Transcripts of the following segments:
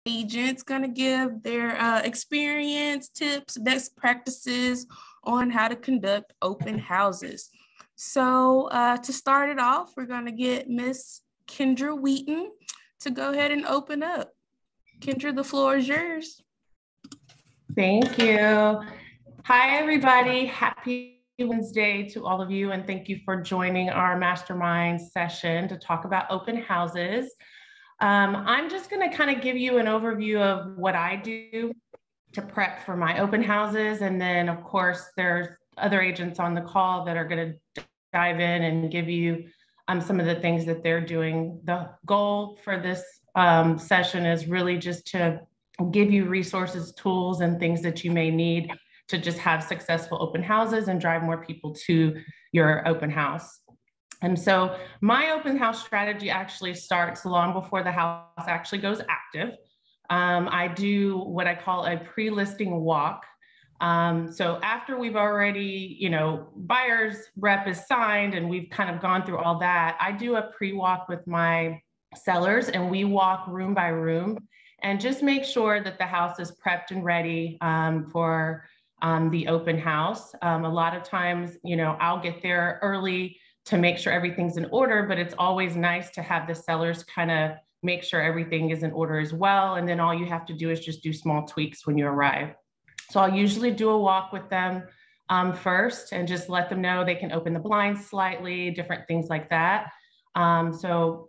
agents going to give their experience, tips, best practices on how to conduct open houses. So to start it off, we're going to get Miss Kendra Wheaton to go ahead and open up. Kendra, the floor is yours. Thank you. Hi, everybody. Happy Wednesday to all of you, and thank you for joining our mastermind session to talk about open houses. I'm just going to kind of give you an overview of what I do to prep for my open houses. And then, of course, there's other agents on the call that are going to dive in and give you some of the things that they're doing. The goal for this session is really just to give you resources, tools, and things that you may need to just have successful open houses and drive more people to your open house. And so my open house strategy actually starts long before the house actually goes active. I do what I call a pre-listing walk. So after we've already, buyer's rep is signed and we've kind of gone through all that, I do a pre-walk with my sellers and we walk room by room and just make sure that the house is prepped and ready for the open house. A lot of times, I'll get there early to make sure everything's in order, but it's always nice to have the sellers kind of make sure everything is in order as well. And then all you have to do is just do small tweaks when you arrive. So I'll usually do a walk with them first and just let them know they can open the blinds slightly, different things like that. So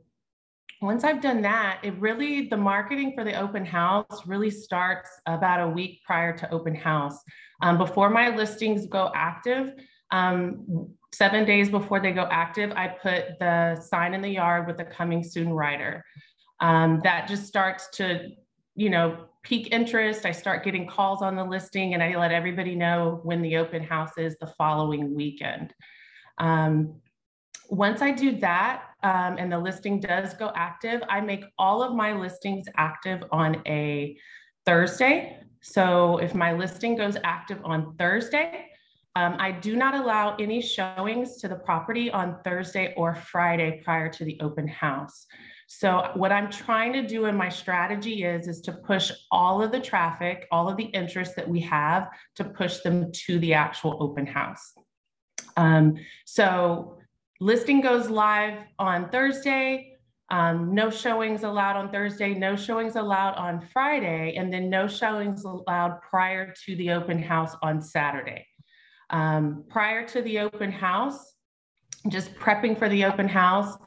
once I've done that, the marketing for the open house really starts about a week prior to open house. Before my listings go active, 7 days before they go active, I put the sign in the yard with a coming soon rider. That just starts to, pique interest. I start getting calls on the listing and I let everybody know when the open house is the following weekend. Once I do that and the listing does go active, I make all of my listings active on a Thursday. So if my listing goes active on Thursday, I do not allow any showings to the property on Thursday or Friday prior to the open house. So what I'm trying to do in my strategy is to push all of the traffic, all of the interest that we have to push them to the actual open house. So listing goes live on Thursday, no showings allowed on Thursday, no showings allowed on Friday, and then no showings allowed prior to the open house on Saturday. Prior to the open house, just prepping for the open house.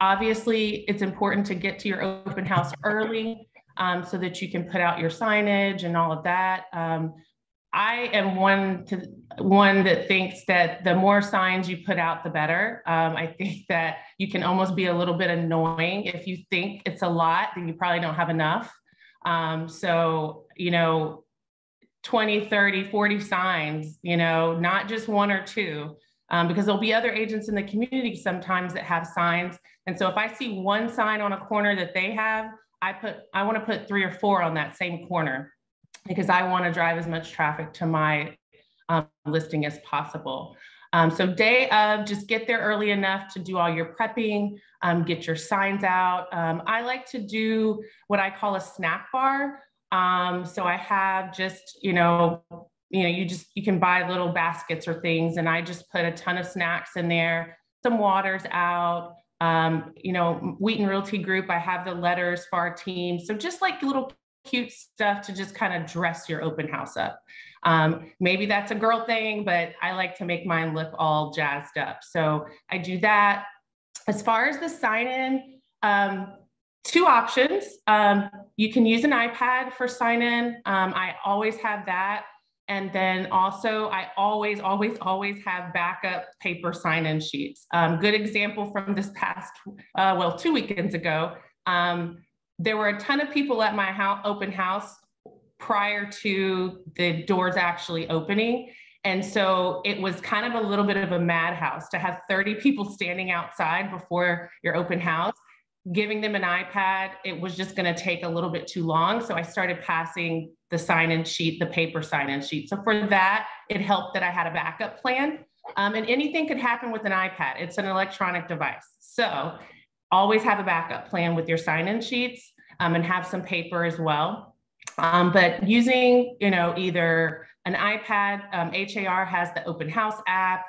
Obviously, it's important to get to your open house early so that you can put out your signage and all of that. I am one that thinks that the more signs you put out, the better. I think that you can almost be a little bit annoying. If you think it's a lot, then you probably don't have enough. So, 20, 30, 40 signs, not just one or two, because there'll be other agents in the community sometimes that have signs. And so if I see one sign on a corner that they have, I want to put 3 or 4 on that same corner because I want to drive as much traffic to my listing as possible. So day of, just get there early enough to do all your prepping, get your signs out. I like to do what I call a snack bar. So I have just, you can buy little baskets or things, and I just put a ton of snacks in there, some waters out, Wheaton Realty Group, I have the letters for our team. So just like little cute stuff to just kind of dress your open house up. Maybe that's a girl thing, but I like to make mine look all jazzed up. So I do that. As far as the sign-in, 2 options. You can use an iPad for sign-in. I always have that. And then also I always have backup paper sign-in sheets. Good example from this past, 2 weekends ago. There were a ton of people at my open house prior to the doors actually opening. And so it was kind of a little bit of a madhouse to have 30 people standing outside before your open house. Giving them an iPad, it was just going to take a little bit too long. So I started passing the sign-in sheet, the paper sign-in sheet. So for that, it helped that I had a backup plan. And anything could happen with an iPad. It's an electronic device. So always have a backup plan with your sign-in sheets. and have some paper as well. But using, either an iPad, HAR has the open house app,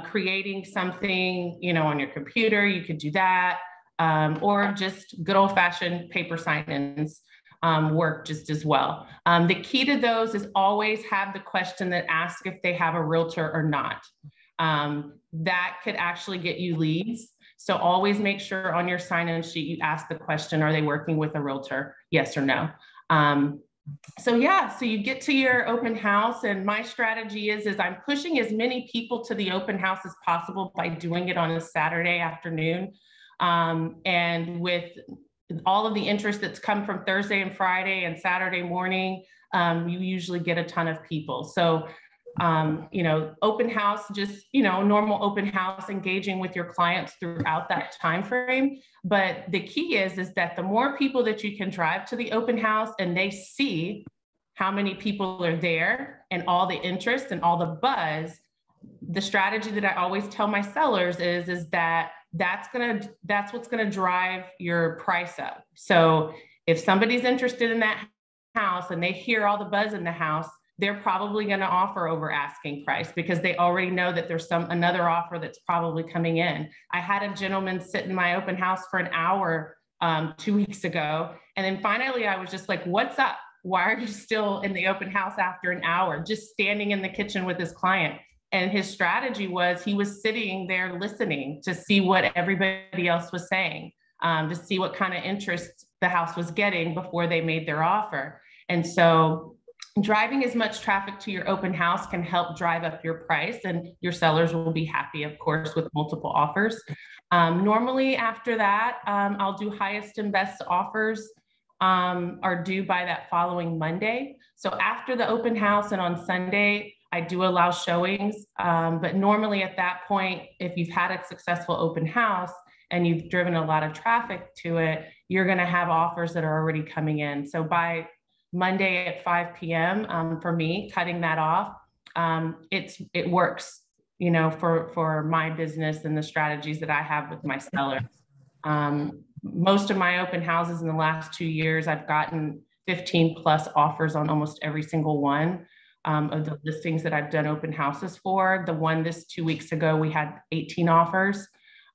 creating something, on your computer, you could do that, or just good old fashioned paper sign-ins work just as well. The key to those is always have the question that asks if they have a realtor or not. That could actually get you leads. So always make sure on your sign-in sheet, you ask the question, are they working with a realtor? Yes or no. So you get to your open house, and my strategy is I'm pushing as many people to the open house as possible by doing it on a Saturday afternoon. And with all of the interest that's come from Thursday and Friday and Saturday morning, you usually get a ton of people. So, open house, just, normal open house, engaging with your clients throughout that time frame. But the key is that the more people that you can drive to the open house and they see how many people are there and all the interest and all the buzz, the strategy that I always tell my sellers is that that's what's gonna drive your price up. So if somebody's interested in that house and they hear all the buzz in the house, they're probably going to offer over asking price because they already know that there's another offer that's probably coming in. I had a gentleman sit in my open house for an hour 2 weeks ago. And then finally I was just like, what's up? Why are you still in the open house after an hour, just standing in the kitchen with his client? And his strategy was he was sitting there listening to see what everybody else was saying, to see what kind of interest the house was getting before they made their offer. And so driving as much traffic to your open house can help drive up your price, and your sellers will be happy, of course, with multiple offers. Normally after that, I'll do highest and best offers are due by that following Monday. So after the open house and on Sunday, I do allow showings, but normally at that point, if you've had a successful open house and you've driven a lot of traffic to it, you're going to have offers that are already coming in. So by Monday at 5 p.m. For me, cutting that off, it works, for my business and the strategies that I have with my sellers. Most of my open houses in the last 2 years, I've gotten 15 plus offers on almost every single one of the listings that I've done open houses for. The one this 2 weeks ago, we had 18 offers.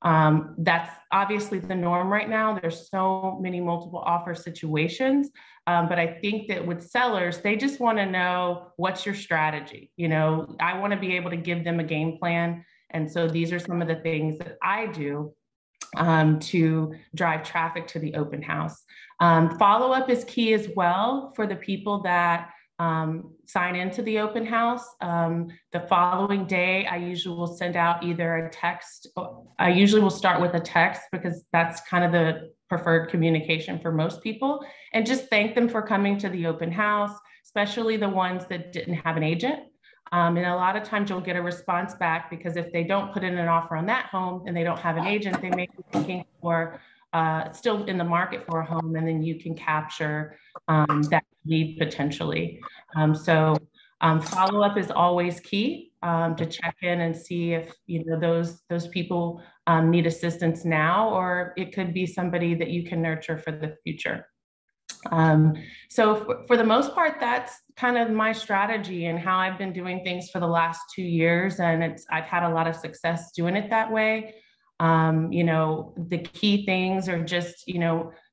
That's obviously the norm right now. There's so many multiple offer situations. But I think that with sellers, they just want to know, what's your strategy? I want to be able to give them a game plan. And so these are some of the things that I do to drive traffic to the open house. Follow-up is key as well for the people that sign into the open house. The following day, I usually will send out either a text. I usually will start with a text because that's kind of the preferred communication for most people, and just thank them for coming to the open house, especially the ones that didn't have an agent. And a lot of times you'll get a response back because if they don't put in an offer on that home and they don't have an agent, they may be looking for still in the market for a home, and then you can capture that lead potentially. Follow-up is always key, to check in and see if those people need assistance now, or it could be somebody that you can nurture for the future. So for the most part, that's kind of my strategy and how I've been doing things for the last 2 years, and I've had a lot of success doing it that way. The key things are just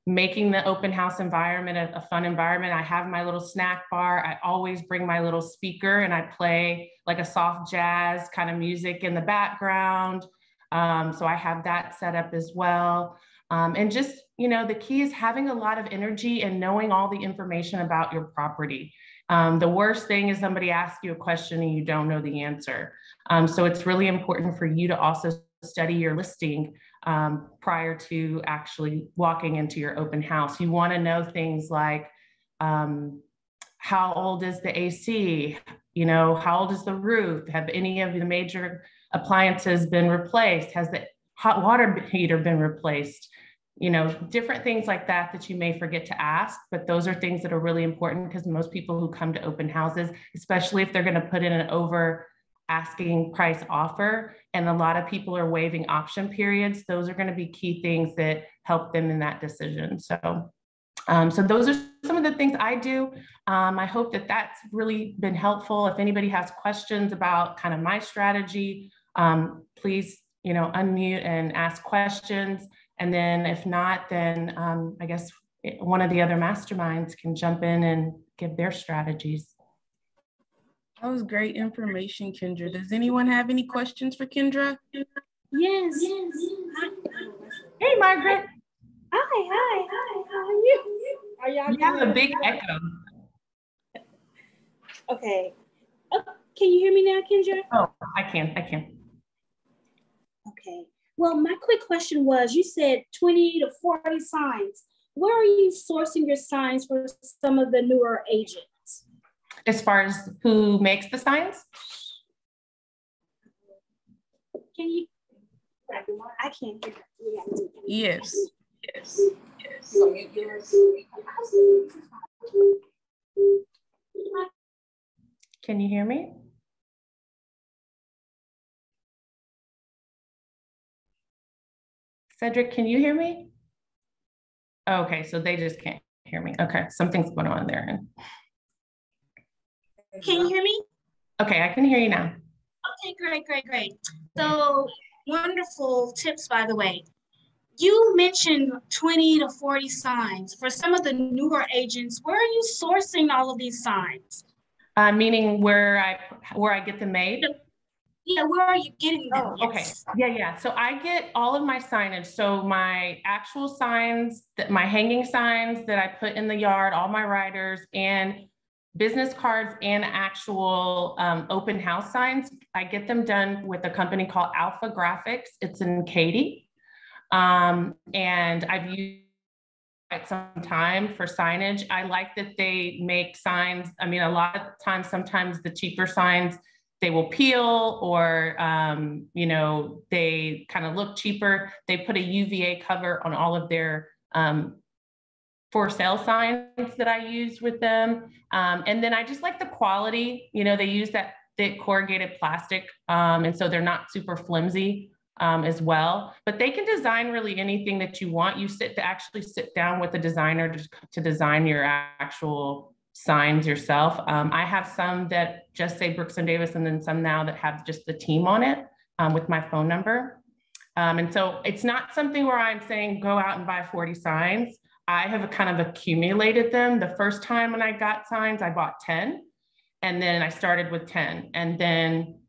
making the open house environment a fun environment. I have my little snack bar. I always bring my little speaker and I play like a soft jazz kind of music in the background. So I have that set up as well. And just, the key is having a lot of energy and knowing all the information about your property. The worst thing is somebody asks you a question and you don't know the answer. So it's really important for you to also study your listing prior to actually walking into your open house. You want to know things like, how old is the AC? How old is the roof? Have any of the major appliances been replaced? Has the hot water heater been replaced? Different things like that you may forget to ask, but those are things that are really important because most people who come to open houses, especially if they're going to put in an over asking price offer, and a lot of people are waiving option periods, those are going to be key things that help them in that decision. So So those are some of the things I do. I hope that that's really been helpful. If anybody has questions about kind of my strategy, please, unmute and ask questions. And then if not, then I guess one of the other masterminds can jump in and give their strategies. That was great information, Kendra. Does anyone have any questions for Kendra? Yes. Hey, Margaret. Hi. How are you? Are y'all? You have a big echo. Okay. Oh, can you hear me now, Kendra? Oh, I can. Okay. Well, my quick question was, you said 20 to 40 signs. Where are you sourcing your signs for some of the newer agents? As far as who makes the signs? Can you? I can't hear. Yes. Can you hear me? Cedric, can you hear me? Okay, so they just can't hear me. Okay, something's going on there. Can you hear me? Okay, I can hear you now. Okay, great. So wonderful tips, by the way. You mentioned 20 to 40 signs. For some of the newer agents, where are you sourcing all of these signs? Meaning where I get them made? Yeah, where are you getting them? Oh, okay. Yeah. So I get all of my signage. So my actual signs, my hanging signs that I put in the yard, all my riders and business cards and actual open house signs, I get them done with a company called Alpha Graphics. It's in Katy. And I've used quite some time for signage. I like that they make signs. I mean, a lot of times, sometimes the cheaper signs, they will peel or, they kind of look cheaper. They put a UVA cover on all of their for sale signs that I use with them. And then I just like the quality, they use that thick corrugated plastic. And so they're not super flimsy as well, but they can design really anything that you want. You actually sit down with a designer to design your actual signs yourself. I have some that just say Brooks and Davis, and then some now that have just the team on it with my phone number. And so it's not something where I'm saying, go out and buy 40 signs. I have kind of accumulated them. The first time when I got signs, I bought 10, and then I started with 10, and then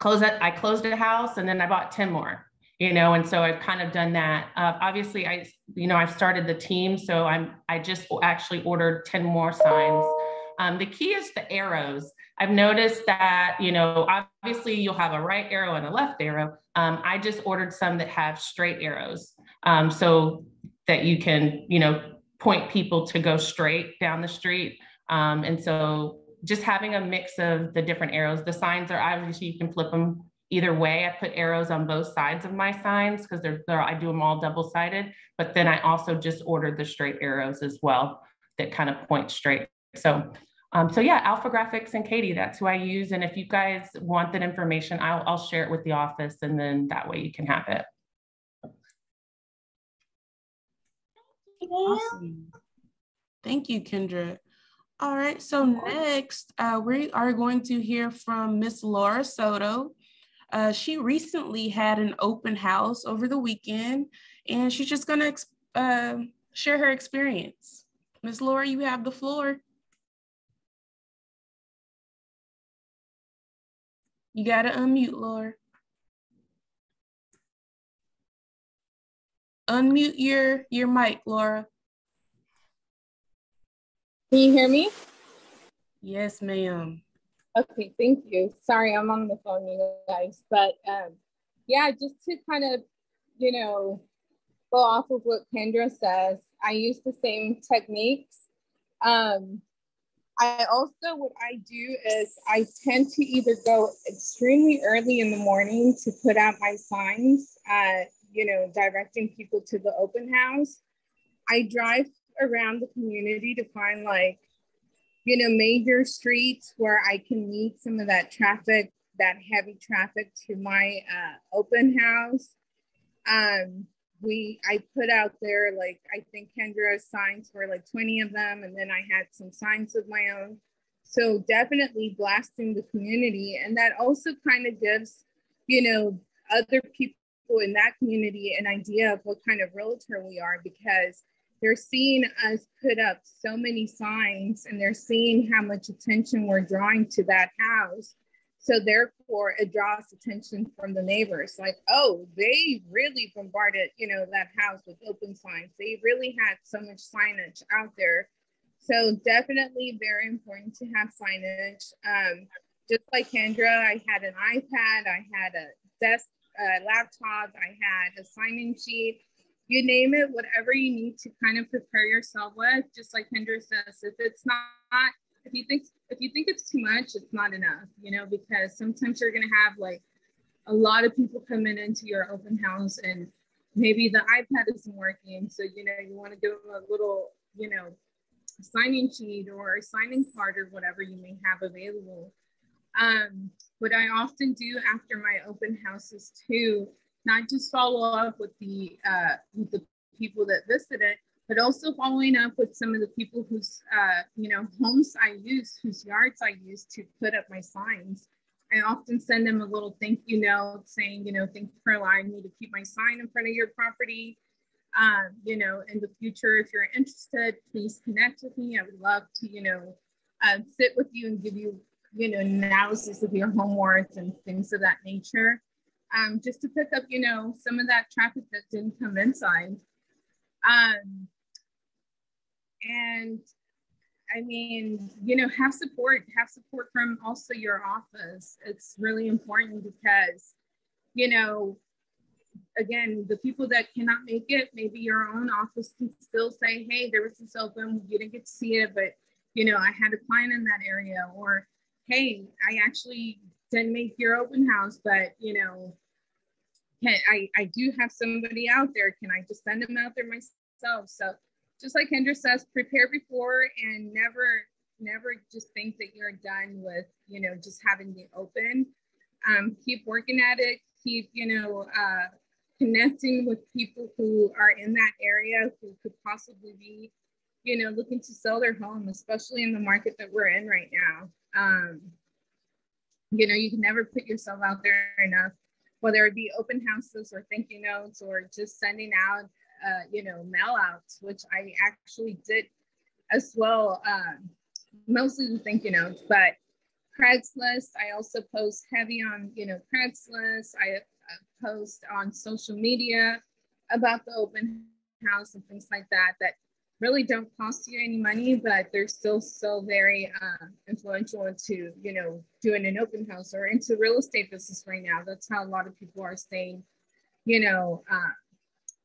I closed a house, and then I bought 10 more, and so I've kind of done that. Obviously I've started the team. So I just actually ordered 10 more signs. The key is the arrows. I've noticed that, obviously you'll have a right arrow and a left arrow. I just ordered some that have straight arrows. So that you can, point people to go straight down the street. And so just having a mix of the different arrows. The signs are obviously, you can flip them either way. I put arrows on both sides of my signs because I do them all double-sided, but then I also just ordered the straight arrows as well that kind of point straight. So yeah, Alpha Graphics and Katy, that's who I use. And if you guys want that information, I'll share it with the office, and then that way you can have it. Awesome. Thank you, Kendra. All right, so next we are going to hear from Miss Laura Soto. She recently had an open house over the weekend, and she's just going to share her experience. Miss Laura, you have the floor. You got to unmute, Laura. Unmute your mic, Laura. Can you hear me? Yes, ma'am. Okay, thank you. Sorry, I'm on the phone, you guys. But yeah, just to kind of, go off of what Kendra says, I use the same techniques. What I do is I tend to either go extremely early in the morning to put out my signs, directing people to the open house. I drive around the community to find major streets where I can meet some of that traffic, that heavy traffic to my open house. I put out there, like, I think Kendra's signs were like 20 of them. And then I had some signs of my own. So definitely blasting the community. And that also kind of gives, you know, other people in that community an idea of what kind of realtor we are, because they're seeing us put up so many signs and they're seeing how much attention we're drawing to that house. So therefore it draws attention from the neighbors, like, oh, they really bombarded, you know, that house with open signs. They really had so much signage out there. So definitely very important to have signage. Just like Kendra, I had an iPad, I had a desk, laptop, I had a sign-in sheet, you name it, whatever you need to kind of prepare yourself with. Just like Kendra says, if it's not, if you think it's too much, it's not enough, you know, because sometimes you're gonna have like a lot of people coming into your open house and maybe the iPad isn't working. So, you know, you want to give them a little, you know, signing sheet or a signing card or whatever you may have available. What I often do after my open houses too, not just follow up with the people that visited, but also following up with some of the people whose, you know, homes I use, whose yards I use to put up my signs. I often send them a little thank you note saying, you know, thank you for allowing me to keep my sign in front of your property. You know, in the future, if you're interested, please connect with me. I would love to, you know, sit with you and give you, you know, analysis of your home worth and things of that nature. Just to pick up, you know, some of that traffic that didn't come inside. And I mean, you know, have support from also your office. It's really important because, you know, again, the people that cannot make it, maybe your own office can still say, hey, there was this open, you didn't get to see it, but, you know, I had a client in that area, or, hey, I actually didn't make your open house, but, you know, I do have somebody out there. Can I just send them out there myself? So just like Kendra says, prepare before and never just think that you're done with, you know, just having the open. Keep working at it. Keep, you know, connecting with people who are in that area who could possibly be, you know, looking to sell their home, especially in the market that we're in right now. You know, you can never put yourself out there enough, whether it be open houses or thank you notes or just sending out, you know, mail outs, which I actually did as well, mostly the thank you notes, but Craigslist, I also post heavy on, you know, Craigslist. I post on social media about the open house and things like that, that really don't cost you any money, but they're still so very influential into, you know, doing an open house or into real estate business right now. That's how a lot of people are staying, you know,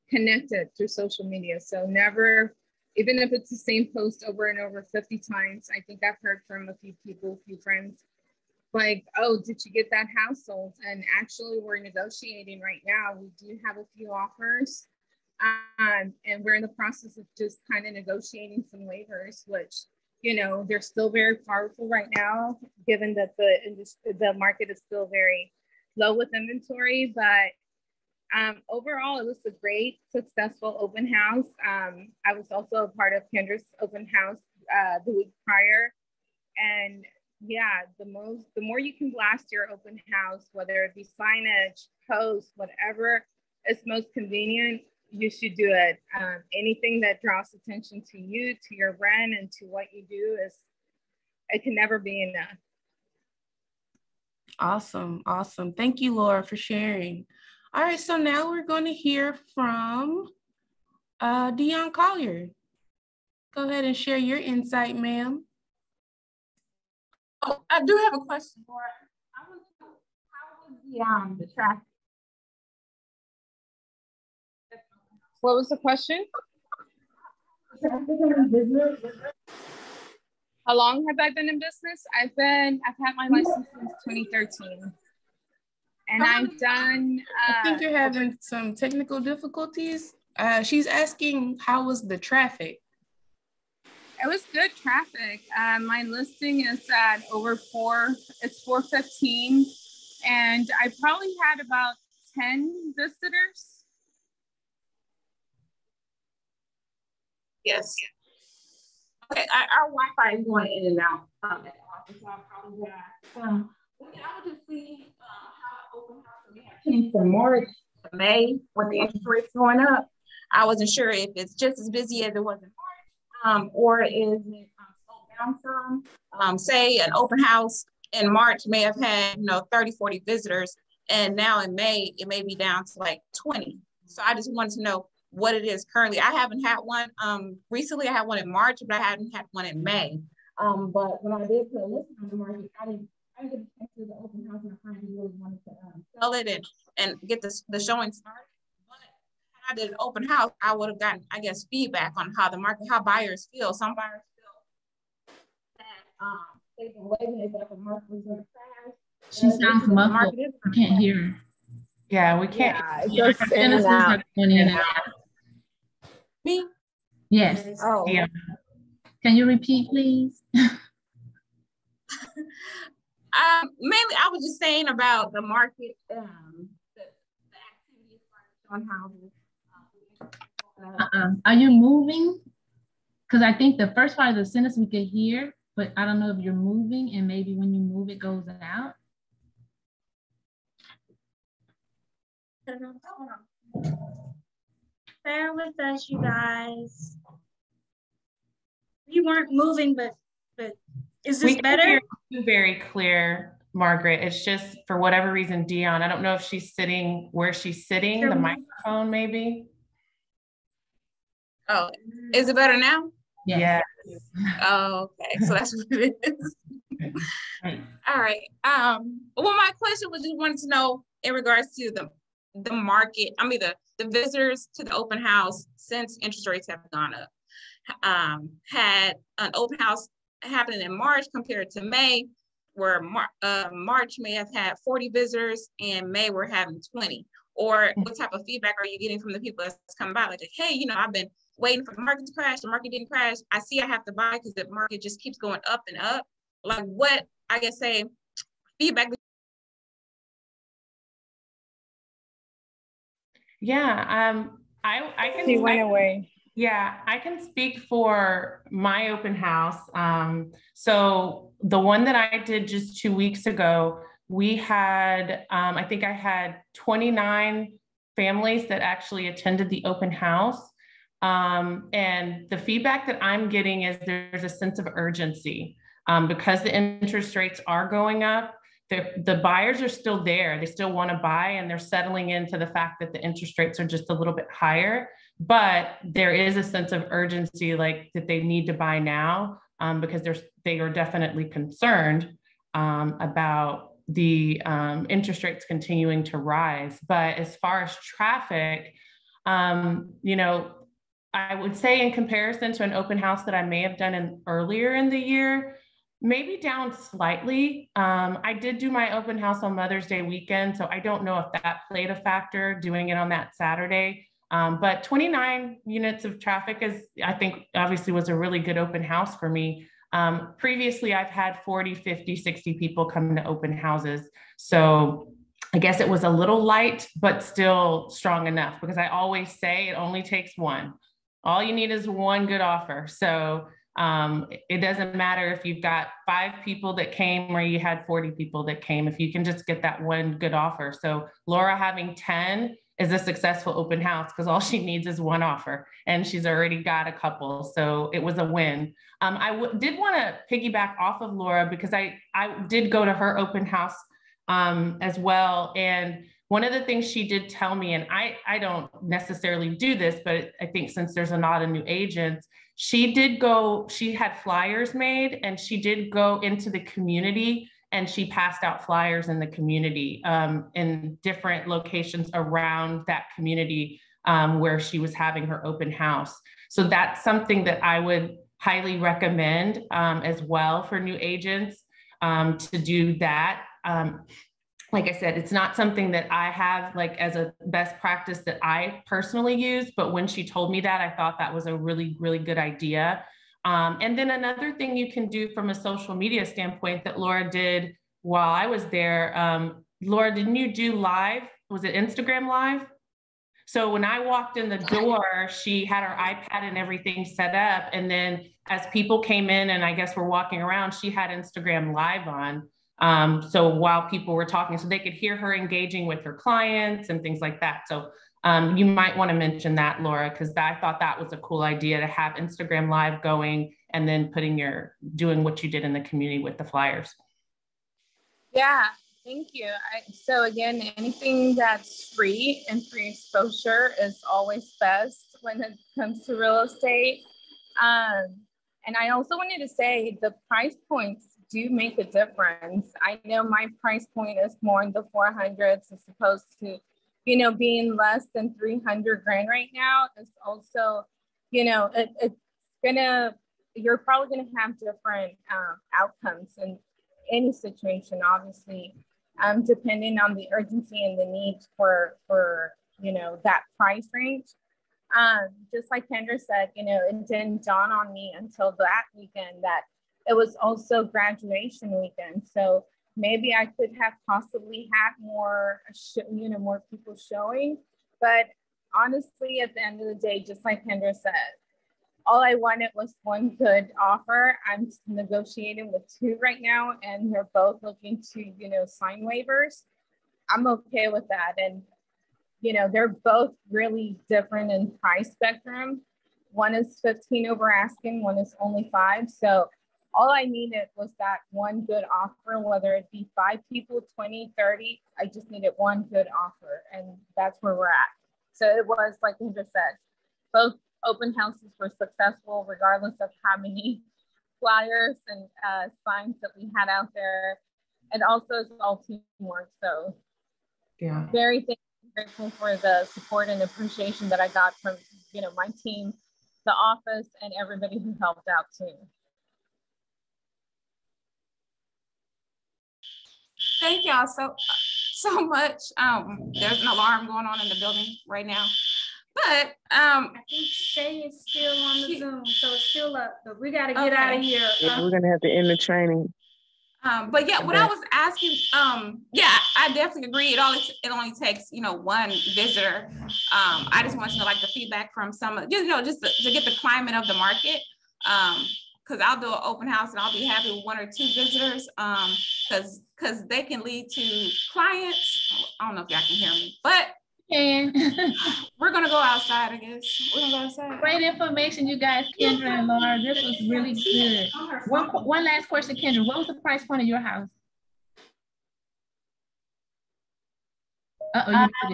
connected through social media. So never, even if it's the same post over and over 50 times, I think I've heard from a few people, a few friends, like, oh, did you get that house sold? And actually we're negotiating right now. We do have a few offers. And we're in the process of just kind of negotiating some waivers, which, you know, they're still very powerful right now, given that the market is still very low with inventory. But overall, it was a great, successful open house. I was also a part of Kendra's open house the week prior. And yeah, the more you can blast your open house, whether it be signage, posts, whatever is most convenient, you should do it. Anything that draws attention to you, to your brand, and to what you do it can never be enough. Awesome. Awesome. Thank you, Laura, for sharing. All right, so now we're going to hear from Dion Collier. Go ahead and share your insight, ma'am. Oh, I do have a question, Laura. I want to know, how was the traffic? What was the question? How long have I been in business? I've had my license since 2013. And I've done... I think you're having some technical difficulties. She's asking, how was the traffic? It was good traffic. My listing is at it's 415. And I probably had about 10 visitors. Yes. Okay, our Wi-Fi is going in and out at the office, so I apologize. I would just see how open house we have changed from March to May with the interest rates going up. I wasn't sure if it's just as busy as it was in March, or is it slowed down some? Say an open house in March may have had 30, 40 visitors, and now in May it may be down to like 20. So I just wanted to know what it is currently. I haven't had one recently. I had one in March, but I hadn't had one in May. But when I did put a listing on the market, I didn't get a chance to the open house, and I kind of really wanted to sell it and get the showing started. But had I did an open house, I would have gotten, I guess, feedback on how buyers feel. Some buyers feel that they've been waiting as if the market was going to crash. She sounds muffled. I can't hear her. Yeah, we can't. Yeah, it goes in and out. Me? Yes. Oh. Yeah. Can you repeat, please? Mainly, I was just saying about the market, the activity on houses. Are you moving? Because I think the first part of the sentence we could hear, but I don't know if you're moving, and maybe when you move, it goes out. Bear with us, you guys. We weren't moving, but is this better? Hear you very clear, Margaret. It's just for whatever reason, Dion. I don't know if she's sitting where she's sitting, the microphone maybe. Oh, is it better now? Yes. Yes. Oh, okay. So that's what it is. All right. Well, my question was just wanted to know in regards to the market. I mean, the visitors to the open house since interest rates have gone up. Had an open house happening in March compared to May, where March may have had 40 visitors and May we're having 20. Or what type of feedback are you getting from the people that's coming by? Like, hey, I've been waiting for the market to crash. The market didn't crash. I see I have to buy because the market just keeps going up and up. Like, what, I guess, say, feedback? Yeah, I can. She went away. Yeah, I can speak for my open house. So the one that I did just 2 weeks ago, we had, I think I had 29 families that actually attended the open house. And the feedback that I'm getting is there's a sense of urgency because the interest rates are going up. The buyers are still there. They still want to buy, and they're settling into the fact that the interest rates are just a little bit higher. But there is a sense of urgency, like that they need to buy now because they are definitely concerned about the interest rates continuing to rise. But as far as traffic, I would say in comparison to an open house that I may have done earlier in the year, maybe down slightly. I did do my open house on Mother's Day weekend, so I don't know if that played a factor doing it on that Saturday. But 29 units of traffic I think, obviously was a really good open house for me. Previously, I've had 40, 50, 60 people come to open houses. So I guess it was a little light, but still strong enough because I always say it only takes one. All you need is one good offer. So it doesn't matter if you've got 5 people that came or you had 40 people that came, if you can just get that one good offer. So Laura having 10 is a successful open house because all she needs is one offer and she's already got a couple. So it was a win. I did want to piggyback off of Laura because I did go to her open house as well. And one of the things she did tell me, and I don't necessarily do this, but I think since there's a lot of new agents, she had flyers made and she did go into the community and she passed out flyers in the community in different locations around that community where she was having her open house. So that's something that I would highly recommend as well for new agents to do that. Like I said, it's not something that I have like as a best practice that I personally use, but when she told me that, I thought that was a really, really good idea. And then another thing you can do from a social media standpoint that Laura did while I was there, Laura, didn't you do live? Was it Instagram Live? So when I walked in the door, she had her iPad and everything set up. And then as people came in and I guess were walking around, she had Instagram Live on. So while people were talking, so they could hear her engaging with her clients and things like that. So you might want to mention that, Laura, because I thought that was a cool idea to have Instagram Live going and then doing what you did in the community with the flyers. Yeah, thank you. So again, anything that's free and free exposure is always best when it comes to real estate. And I also wanted to say the price points do make a difference. I know my price point is more in the 400s as opposed to, you know, being less than 300 grand right now. It's also, you know, you're probably gonna have different outcomes in any situation, obviously, depending on the urgency and the need for you know, that price range. Just like Kendra said, you know, it didn't dawn on me until that weekend that it was also graduation weekend. So maybe I could have possibly had more, you know, more people showing. But honestly, at the end of the day, just like Kendra said, all I wanted was one good offer. I'm negotiating with two right now, and they're both looking to, you know, sign waivers. I'm okay with that. And, you know, they're both really different in price spectrum. One is 15 over asking, one is only 5. So all I needed was that one good offer, whether it be 5 people, 20, 30, I just needed one good offer. And that's where we're at. So it was, like we just said, both open houses were successful, regardless of how many flyers and signs that we had out there. And also it's all teamwork. So yeah, very grateful for the support and appreciation that I got from, you know, my team, the office, and everybody who helped out too. Thank y'all so much. There's an alarm going on in the building right now. But I think Shay is still on the Zoom, so it's still up, but we got to get out of here. Yeah, we're going to have to end the training. But yeah, what I was asking, yeah, I definitely agree. It only takes, you know, one visitor. I just want to know like the feedback from some of, you know, just to get the climate of the market. Because I'll do an open house and I'll be happy with 1 or 2 visitors. Because they can lead to clients. I don't know if y'all can hear me, but we're gonna go outside, I guess. We're gonna go outside. Great information, you guys, Kendra and Laura. This was really good. One last question, Kendra. What was the price point of your house?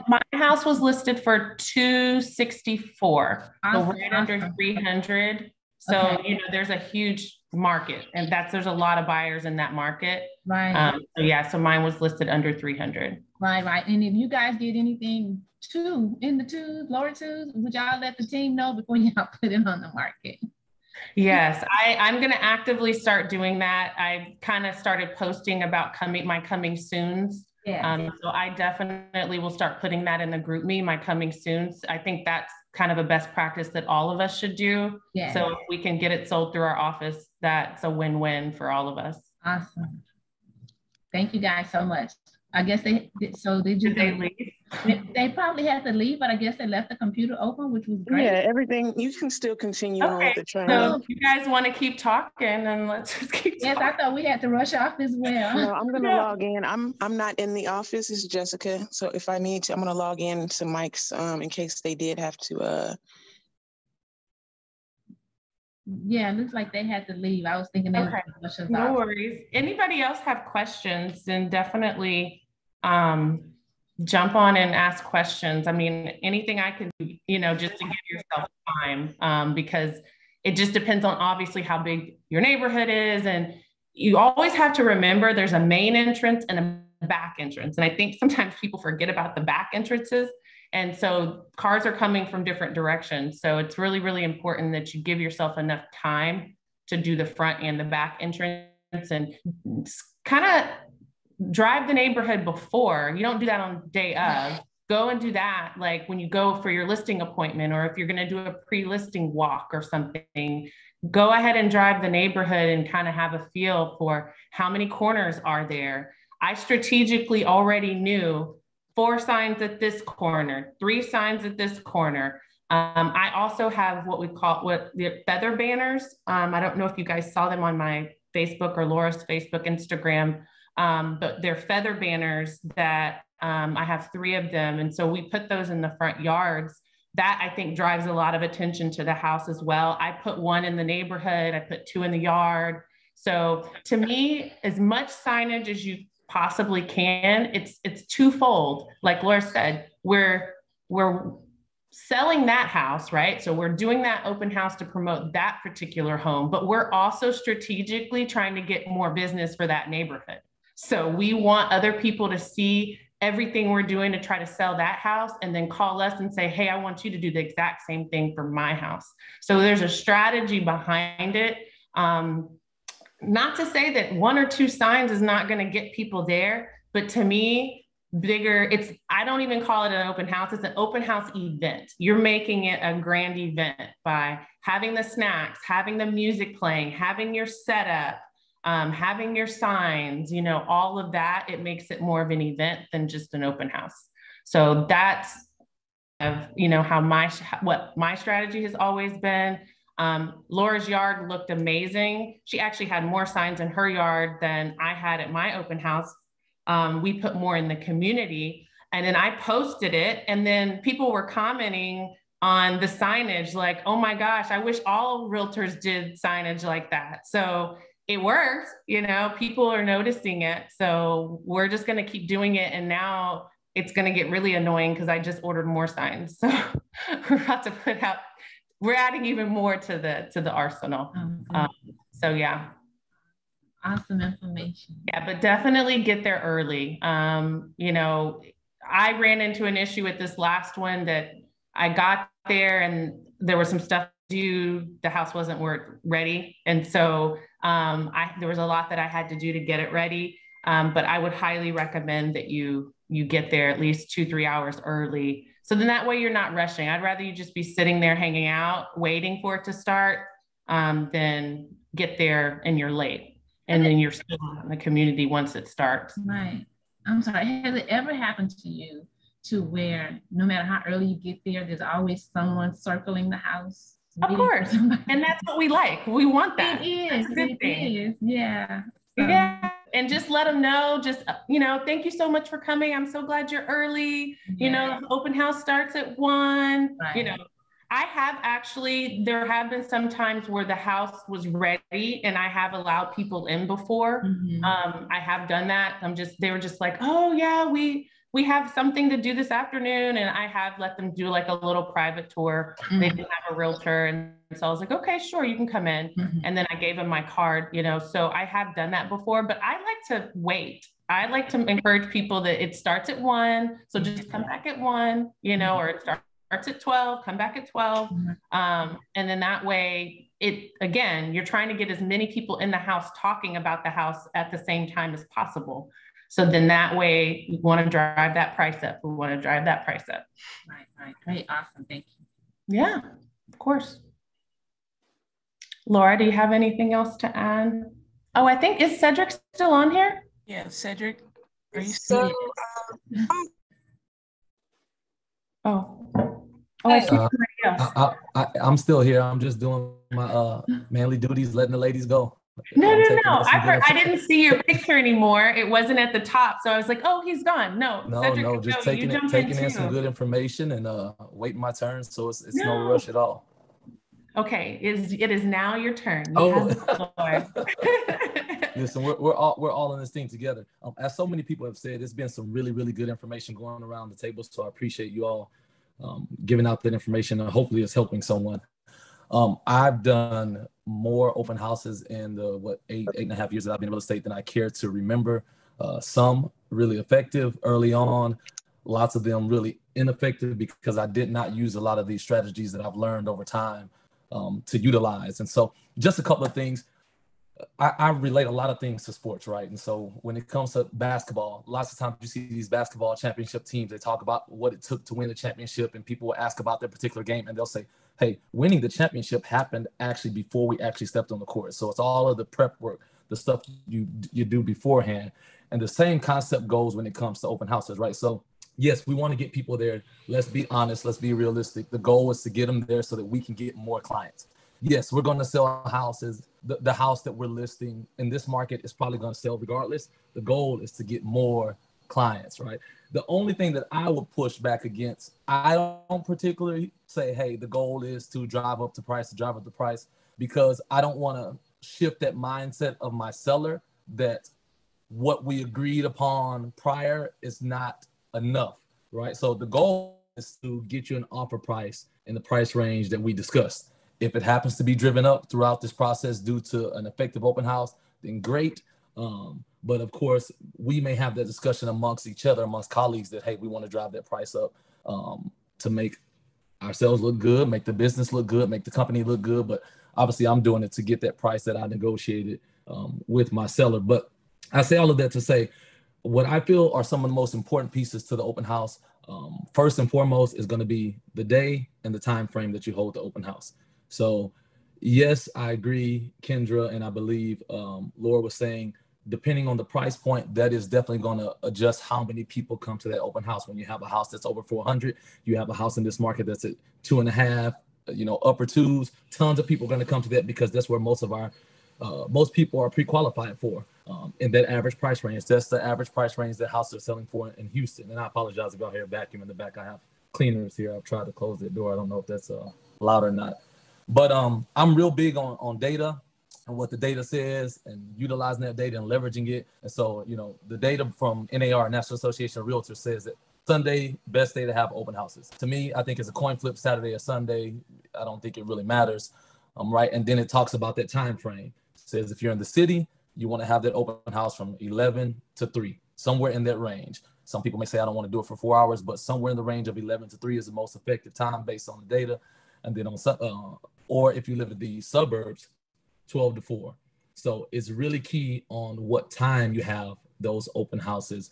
My house was listed for $264, awesome, so right under 300. So okay. You know, there's a huge market, and there's a lot of buyers in that market. Right. So yeah, so mine was listed under 300. Right. And if you guys get anything in the 2s, lower 2s, would y'all let the team know before y'all put it on the market? Yes, I'm going to actively start doing that. I kind of started posting about my coming soons. Yeah. So I definitely will start putting that in the group me, my coming soons. I think that's kind of a best practice that all of us should do. Yeah. So if we can get it sold through our office, that's a win-win for all of us. Awesome. Thank you guys so much. I guess did they leave? They probably had to leave, but I guess they left the computer open, which was great. Yeah, everything, you can still continue on with the training. So if you guys want to keep talking, then let's just keep talking. I thought we had to rush off as well. No, I'm going to log in. I'm not in the office. It's Jessica. So if I need to, I'm going to log in to Mike's in case they did have to. Yeah, it looks like they had to leave. I was thinking they okay. No worries. Anybody else have questions, then definitely jump on and ask questions. I mean, anything I can do, you know, just to give yourself time, because it just depends on obviously how big your neighborhood is. And you always have to remember there's a main entrance and a back entrance. And I think sometimes people forget about the back entrances. And so cars are coming from different directions. So it's really, really important that you give yourself enough time to do the front and the back entrance and kind of drive the neighborhood before. You don't do that on day of. Go and do that like when you go for your listing appointment, or if you're going to do a pre-listing walk or something, go ahead and drive the neighborhood and kind of have a feel for how many corners are there. I strategically already knew 4 signs at this corner, 3 signs at this corner. I also have what we call the feather banners. I don't know if you guys saw them on my Facebook or Laura's Facebook, Instagram, but they're feather banners that I have 3 of them. And so we put those in the front yards. That I think drives a lot of attention to the house as well. I put 1 in the neighborhood, I put 2 in the yard. So to me, as much signage as you possibly can, it's twofold. Like Laura said, we're selling that house, right? So we're doing that open house to promote that particular home, but we're also strategically trying to get more business for that neighborhood. So we want other people to see everything we're doing to try to sell that house and then call us and say, hey, I want you to do the exact same thing for my house. So there's a strategy behind it. Not to say that 1 or 2 signs is not going to get people there, but to me, bigger, I don't even call it an open house. It's an open house event. You're making it a grand event by having the snacks, having the music playing, having your setup, having your signs, you know, all of that. It makes it more of an event than just an open house. So that's, you know, what my strategy has always been. Laura's yard looked amazing. She actually had more signs in her yard than I had at my open house. We put more in the community, and then I posted it, and then people were commenting on the signage like, oh my gosh, I wish all realtors did signage like that. So it works, you know, people are noticing it. So we're just going to keep doing it. And now it's going to get really annoying because I just ordered more signs. So we're about to we're adding even more to the arsenal. So yeah. Awesome information. Yeah, but definitely get there early. You know, I ran into an issue with this last one that I got there and there was some stuff to do. The house wasn't ready. And so there was a lot that I had to do to get it ready. But I would highly recommend that you get there at least 2-3 hours early. So then that way you're not rushing. I'd rather you just be sitting there hanging out, waiting for it to start, than get there and you're late. And then you're still in the community once it starts. Right. I'm sorry. Has it ever happened to you to where no matter how early you get there, there's always someone circling the house? Of course. And that's what we like. We want that. It is. That's a good thing. Is. Yeah. So. Yeah. And just let them know, just, you know, thank you so much for coming. I'm so glad you're early. Yeah. You know, open house starts at 1. Right. You know, there have been some times where the house was ready and I have allowed people in before. Mm-hmm. I have done that. They were just like, oh yeah, we have something to do this afternoon. And I have let them do like a little private tour. Mm-hmm. They didn't have a realtor. And so I was like, okay, sure, you can come in. Mm-hmm. And then I gave them my card, you know, so I have done that before, but I like to wait. I like to encourage people that it starts at 1. So just come back at 1, you know, or it starts at 12, come back at 12. And then that way you're trying to get as many people in the house talking about the house at the same time as possible. So then that way we want to drive that price up. Right. Great. Awesome. Thank you. Yeah, of course. Laura, do you have anything else to add? Oh, I think, is Cedric still on here? Yeah, Cedric. Are you still? I'm still here. I'm just doing my manly duties, letting the ladies go. No. I didn't see your picture anymore. It wasn't at the top, so I was like, "Oh, he's gone." No, Cedric, just taking in some good information and waiting my turn. So it's no rush at all. Okay, it is now your turn. Listen, we're all in this thing together. As so many people have said, there's been some really, really good information going around the table. So I appreciate you all giving out that information. And hopefully it's helping someone. I've done more open houses in the 8.5 years that I've been in real estate than I care to remember. Some really effective early on, lots of them really ineffective because I did not use a lot of these strategies that I've learned over time to utilize. And so just a couple of things. I relate a lot of things to sports, right? And so when it comes to basketball, lots of times you see these basketball championship teams, they talk about what it took to win the championship, and people will ask about their particular game and they'll say, hey, winning the championship happened actually before we actually stepped on the court. So it's all of the prep work, the stuff you do beforehand. And the same concept goes when it comes to open houses, right? So yes, we want to get people there. Let's be honest. Let's be realistic. The goal is to get them there so that we can get more clients. Yes, we're going to sell houses. The house that we're listing in this market is probably going to sell regardless. The goal is to get more clients, right? The only thing that I would push back against, I don't particularly say, hey, the goal is to drive up the price, because I don't want to shift that mindset of my seller that what we agreed upon prior is not enough, right? So the goal is to get you an offer price in the price range that we discussed. If it happens to be driven up throughout this process due to an effective open house, then great. But of course, we may have that discussion amongst each other, amongst colleagues, that, hey, we want to drive that price up to make ourselves look good, make the business look good, make the company look good. But obviously, I'm doing it to get that price that I negotiated with my seller. But I say all of that to say, what I feel are some of the most important pieces to the open house. First and foremost is going to be the day and the time frame that you hold the open house. So yes, I agree, Kendra, and I believe Laura was saying, depending on the price point, that is definitely going to adjust how many people come to that open house. When you have a house that's over 400, you have a house in this market that's at 2.5, upper twos, tons of people are going to come to that because that's where most people are pre-qualified for in that average price range. That's the average price range that houses are selling for in Houston. And I apologize if y'all hear a vacuum in the back. I have cleaners here. I've tried to close that door. I don't know if that's loud or not. But I'm real big on data and what the data says and utilizing that data and leveraging it. And so, the data from NAR, National Association of Realtors, says that Sunday, best day to have open houses. To me, I think it's a coin flip, Saturday or Sunday. I don't think it really matters. Right. And then it talks about that time frame. It says if you're in the city, you want to have that open house from 11 to 3, somewhere in that range. Some people may say, I don't want to do it for 4 hours, but somewhere in the range of 11 to 3 is the most effective time based on the data. And then or if you live in the suburbs, 12 to 4. So it's really key on what time you have those open houses,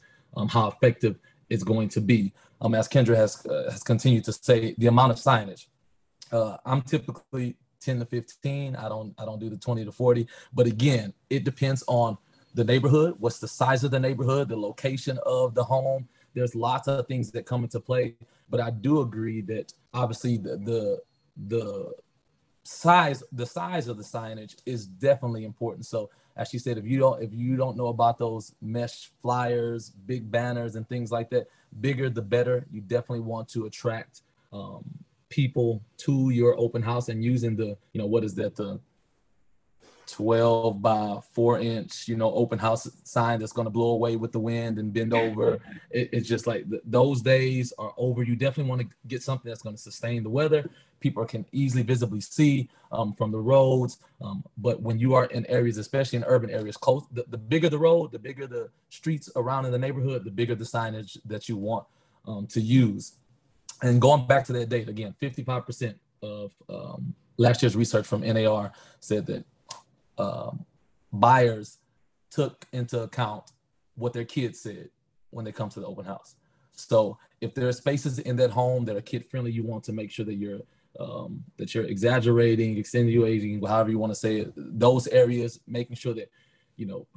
how effective it's going to be. As Kendra has continued to say, the amount of signage. I'm typically 10 to 15. I don't do the 20 to 40. But again, it depends on the neighborhood. What's the size of the neighborhood, the location of the home? There's lots of things that come into play. But I do agree that obviously the size of the signage is definitely important. So as she said, if you don't know about those mesh flyers, big banners and things like that, bigger the better. You definitely want to attract people to your open house, and using the, what is that, the 12 by 4 inch, open house sign that's going to blow away with the wind and bend over. It's just like those days are over. You definitely want to get something that's going to sustain the weather. People can easily visibly see from the roads. But when you are in areas, especially in urban areas, close, the bigger the road, the bigger the streets around in the neighborhood, the bigger the signage that you want to use. And going back to that date, again, 55% of last year's research from NAR said that buyers took into account what their kids said when they come to the open house. So if there are spaces in that home that are kid friendly, you want to make sure that you're exaggerating, extenuating, however you want to say it, those areas, making sure that,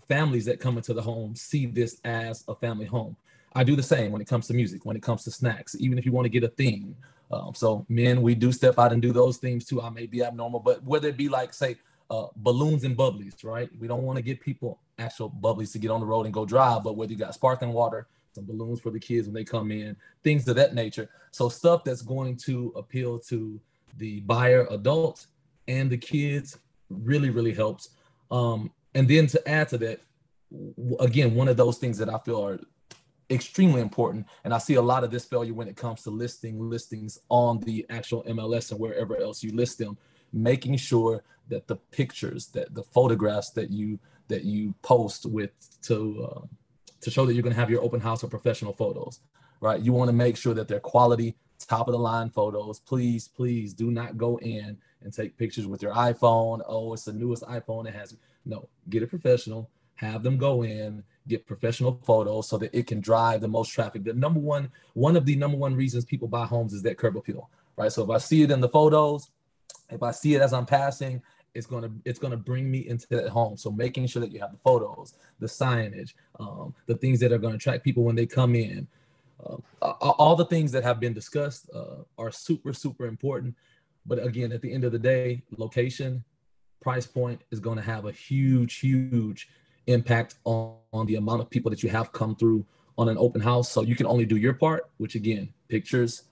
families that come into the home see this as a family home. I do the same when it comes to music, when it comes to snacks, even if you want to get a theme. So men, we do step out and do those themes too. I may be abnormal, but whether it be like, say, balloons and bubblies, right? We don't want to get people actual bubblies to get on the road and go dry, but whether you got sparkling water, some balloons for the kids when they come in, things of that nature. So stuff that's going to appeal to the buyer adults and the kids really, really helps. And then to add to that, again, one of those things that I feel are extremely important, and I see a lot of this failure when it comes to listings on the actual MLS and wherever else you list them, making sure that the pictures, that the photographs that you post with to show that you're going to have your open house or professional photos, right? You want to make sure that they're quality, top of the line photos. Please do not go in and take pictures with your iPhone. Oh, it's the newest iPhone. No, get it professional, have them go in, get professional photos so that it can drive the most traffic. One of the number one reasons people buy homes is that curb appeal, right? So if I see it in the photos, if I see it as I'm passing, it's gonna bring me into that home. So making sure that you have the photos, the signage, the things that are gonna attract people when they come in. All the things that have been discussed are super, super important. But again, at the end of the day, location, price point is going to have a huge, huge impact on the amount of people that you have come through on an open house. So you can only do your part, which again, pictures,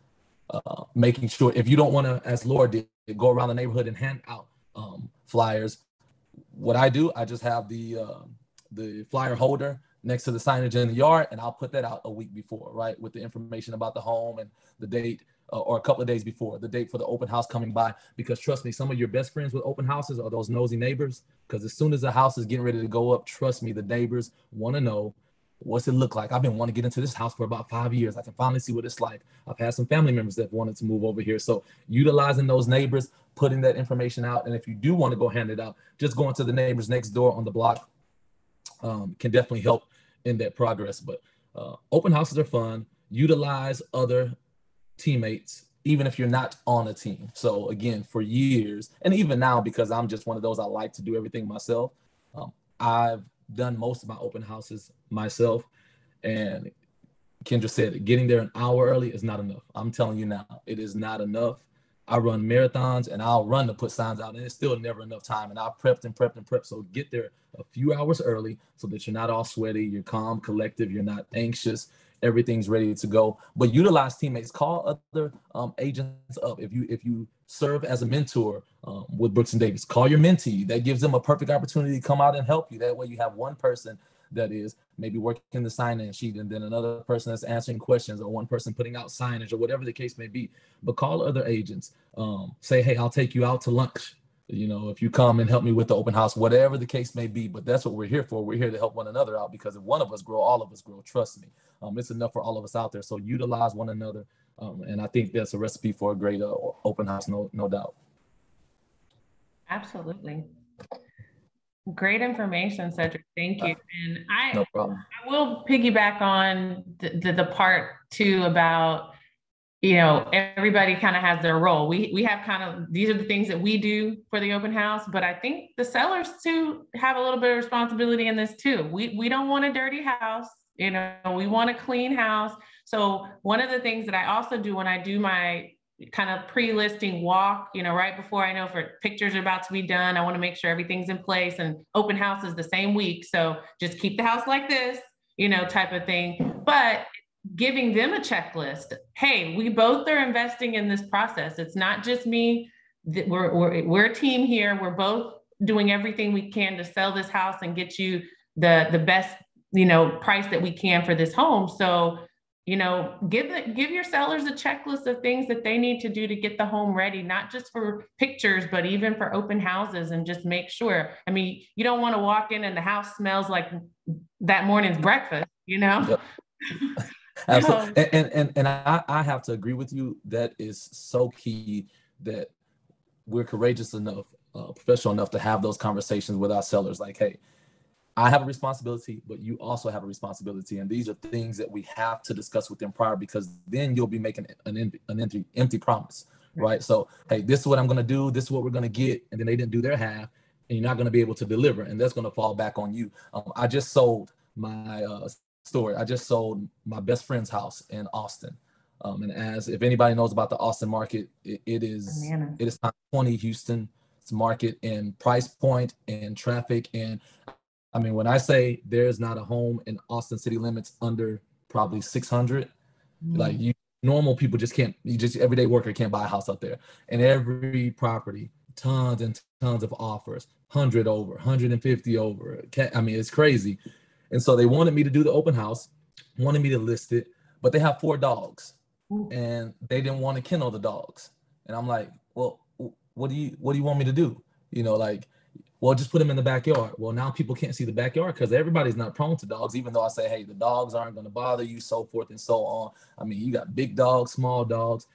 making sure if you don't want to, as Laura did, go around the neighborhood and hand out flyers. What I do, I just have the flyer holder next to the signage in the yard, and I'll put that out a week before, right, with the information about the home and the date, or a couple of days before, the date for the open house coming by. Because trust me, some of your best friends with open houses are those nosy neighbors, because as soon as the house is getting ready to go up, trust me, the neighbors want to know, what's it look like? I've been wanting to get into this house for about 5 years. I can finally see what it's like. I've had some family members that wanted to move over here. So utilizing those neighbors, putting that information out. And if you do want to go hand it out, just going to the neighbors next door on the block can definitely help in that progress. But open houses are fun. Utilize other teammates, even if you're not on a team. So again, for years, and even now, because I'm just one of those, I like to do everything myself. I've done most of my open houses myself, and Kendra said getting there an hour early is not enough. I'm telling you now, it is not enough. I run marathons and I'll run to put signs out, and it's still never enough time. And I prepped and prepped and prepped. So get there a few hours early so that you're not all sweaty, you're calm, collective, you're not anxious, everything's ready to go. But utilize teammates, call other agents up. If you serve as a mentor with Brooks and Davis, call your mentee. That gives them a perfect opportunity to come out and help you. That way you have one person that is maybe working the sign-in sheet, and then another person that's answering questions, or one person putting out signage, or whatever the case may be. But call other agents. Say, hey, I'll take you out to lunch, if you come and help me with the open house, whatever the case may be. But that's what we're here for. We're here to help one another out, because if one of us grow, all of us grow. Trust me. It's enough for all of us out there. So utilize one another. And I think that's a recipe for a great open house, no doubt. Absolutely. Great information, Cedric. Thank you. And no problem. I will piggyback on the part too about, everybody kind of has their role. We have kind of, these are the things that we do for the open house, but I think the sellers too have a little bit of responsibility in this too. We don't want a dirty house. We want a clean house. So one of the things that I also do when I do my kind of pre-listing walk, right before I know if pictures are about to be done, I want to make sure everything's in place, and open house is the same week. So just keep the house like this, type of thing. But giving them a checklist. Hey, we both are investing in this process. It's not just me. We're a team here. We're both doing everything we can to sell this house and get you the best, price that we can for this home. So, give your sellers a checklist of things that they need to do to get the home ready, not just for pictures, but even for open houses, and just make sure. I mean, you don't want to walk in and the house smells like that morning's breakfast, Yep. Absolutely. And I have to agree with you. That is so key, that we're courageous enough, professional enough to have those conversations with our sellers. Like, hey, I have a responsibility, but you also have a responsibility. And these are things that we have to discuss with them prior, because then you'll be making an empty promise, right? So, hey, this is what I'm going to do. This is what we're going to get. And then they didn't do their half, and you're not going to be able to deliver. And that's going to fall back on you. I just sold my story. I just sold my best friend's house in Austin. And if anybody knows about the Austin market, it is top 20 Houston market in price point and traffic. And I mean, when I say there's not a home in Austin city limits under probably 600, like normal people just can't, everyday worker can't buy a house out there. And every property, tons and tons of offers, 100 over, 150 over. I mean, it's crazy. And so they wanted me to do the open house, wanted me to list it, but they have 4 dogs and they didn't want to kennel the dogs. And I'm like, well, what do you want me to do? Well, just put them in the backyard. Well, now people can't see the backyard because everybody's not prone to dogs, even though I say, hey, the dogs aren't going to bother you, so forth and so on. I mean, you got big dogs, small dogs.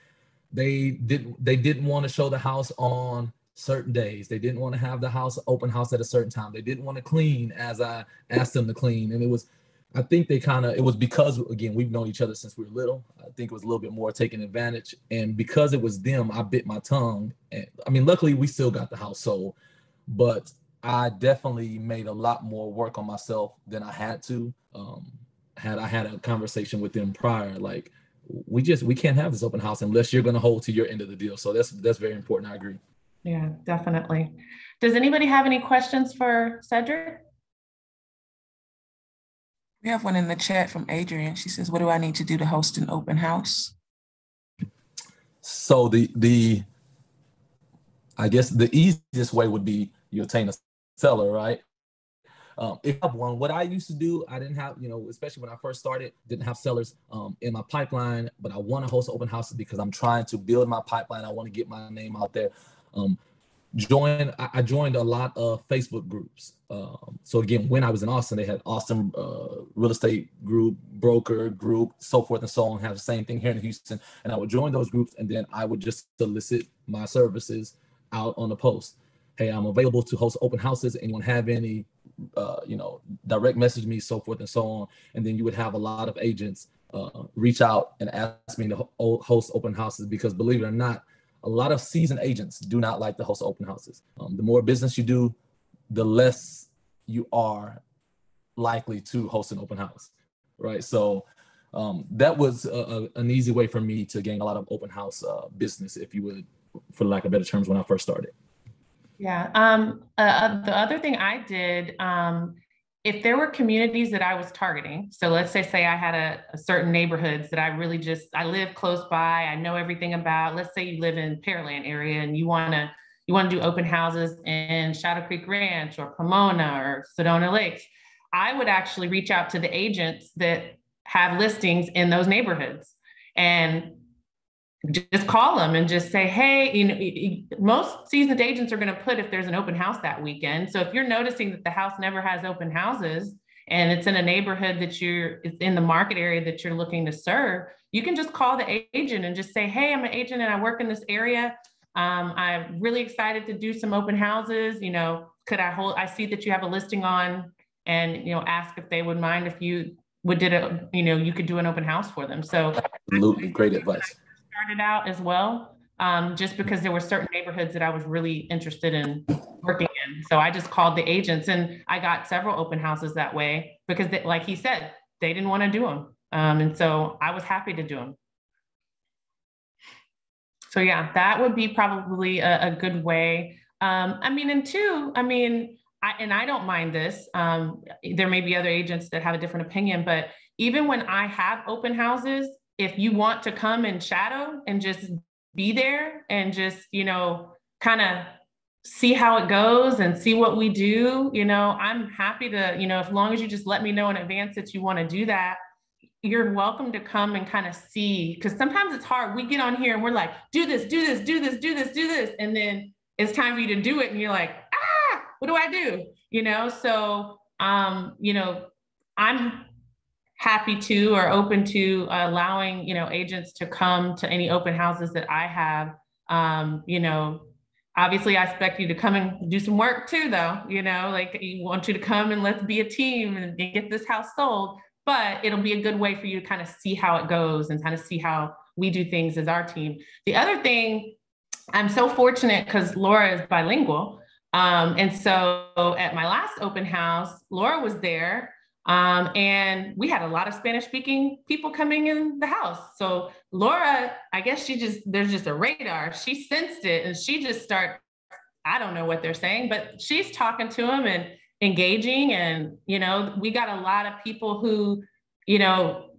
They didn't want to show the house on certain days. They didn't want to have the house open house at a certain time. They didn't want to clean as I asked them to clean. And I think it was because, again, we've known each other since we were little. I think it was a little bit more taking advantage. And because it was them, I bit my tongue. And I mean, luckily we still got the house sold. But I definitely made a lot more work on myself than I had to. I had a conversation with them prior, like we can't have this open house unless you're going to hold to your end of the deal. So that's very important. I agree. Yeah, definitely. Does anybody have any questions for Cedric? We have one in the chat from Adrian. She says, what do I need to do to host an open house? So I guess the easiest way would be you obtain a seller, right? If I have one, what I used to do, I didn't have, especially when I first started, didn't have sellers in my pipeline, but I want to host open houses because I'm trying to build my pipeline. I want to get my name out there. I joined a lot of Facebook groups. So again, when I was in Austin, they had Austin real estate group, broker group, so forth and so on. Have the same thing here in Houston. And I would join those groups, and then I would just solicit my services out on the post. Hey, I'm available to host open houses. Anyone have any, direct message me, so forth and so on. And then you would have a lot of agents reach out and ask me to host open houses, because believe it or not, a lot of seasoned agents do not like to host open houses. The more business you do, the less you are likely to host an open house, right? So that was an easy way for me to gain a lot of open house business, if you would, for lack of better terms, when I first started. Yeah. The other thing I did, if there were communities that I was targeting, so let's say I had a certain neighborhoods that I live close by, I know everything about. Let's say you live in Pearland area and you want to do open houses in Shadow Creek Ranch or Pomona or Sedona Lakes. I would actually reach out to the agents that have listings in those neighborhoods and just call them and just say, hey, most seasoned agents are going to put if there's an open house that weekend. So if you're noticing that the house never has open houses and it's in a neighborhood it's in the market area that you're looking to serve, you can just call the agent and just say, hey, I'm an agent and I work in this area. I'm really excited to do some open houses. Could I see that you have a listing on, and, ask if they would mind if you you could do an open house for them. So absolutely great advice. Started out as well, just because there were certain neighborhoods that I was really interested in working in. So I just called the agents, and I got several open houses that way because, like he said, they didn't want to do them. And so I was happy to do them. So yeah, that would be probably a good way. I don't mind this. There may be other agents that have a different opinion, but even when I have open houses, if you want to come and shadow and just be there and just, kind of see how it goes and see what we do, I'm happy to, as long as you just let me know in advance that you want to do that, you're welcome to come and kind of see, because sometimes it's hard. We get on here and we're like, do this, do this, do this, do this, do this. And then it's time for you to do it. And you're like, what do I do? So, I'm happy to, or open to allowing, agents to come to any open houses that I have. Obviously I expect you to come and do some work too, though, like you want you to come and let's be a team and get this house sold, but it'll be a good way for you to kind of see how it goes and kind of see how we do things as our team. The other thing, I'm so fortunate because Laura is bilingual. And so at my last open house, Laura was there. And we had a lot of Spanish speaking people coming in the house. So Laura, I guess there's just a radar. She sensed it and she just I don't know what they're saying, but she's talking to them and engaging. And, we got a lot of people who,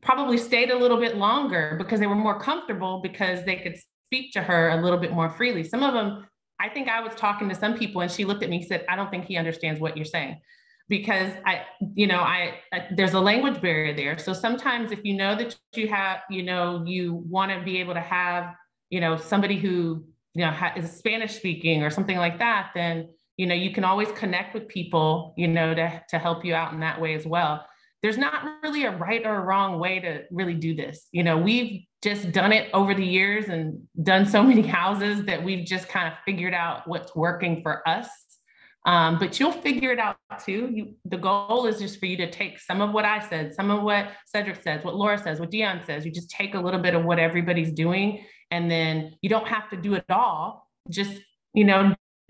probably stayed a little bit longer because they were more comfortable because they could speak to her a little bit more freely. Some of them, I think I was talking to some people and she looked at me and said, I don't think he understands what you're saying. Because there's a language barrier there. So sometimes if you know that you have, you want to be able to have, somebody who, is Spanish speaking or something like that, then, you can always connect with people, to help you out in that way as well. There's not really a right or a wrong way to really do this. We've just done it over the years and done so many houses that we've just kind of figured out what's working for us. But you'll figure it out too. The goal is just for you to take some of what I said, some of what Cedric says, what Laura says, what Dion says. You just take a little bit of what everybody's doing, and then you don't have to do it all. Just,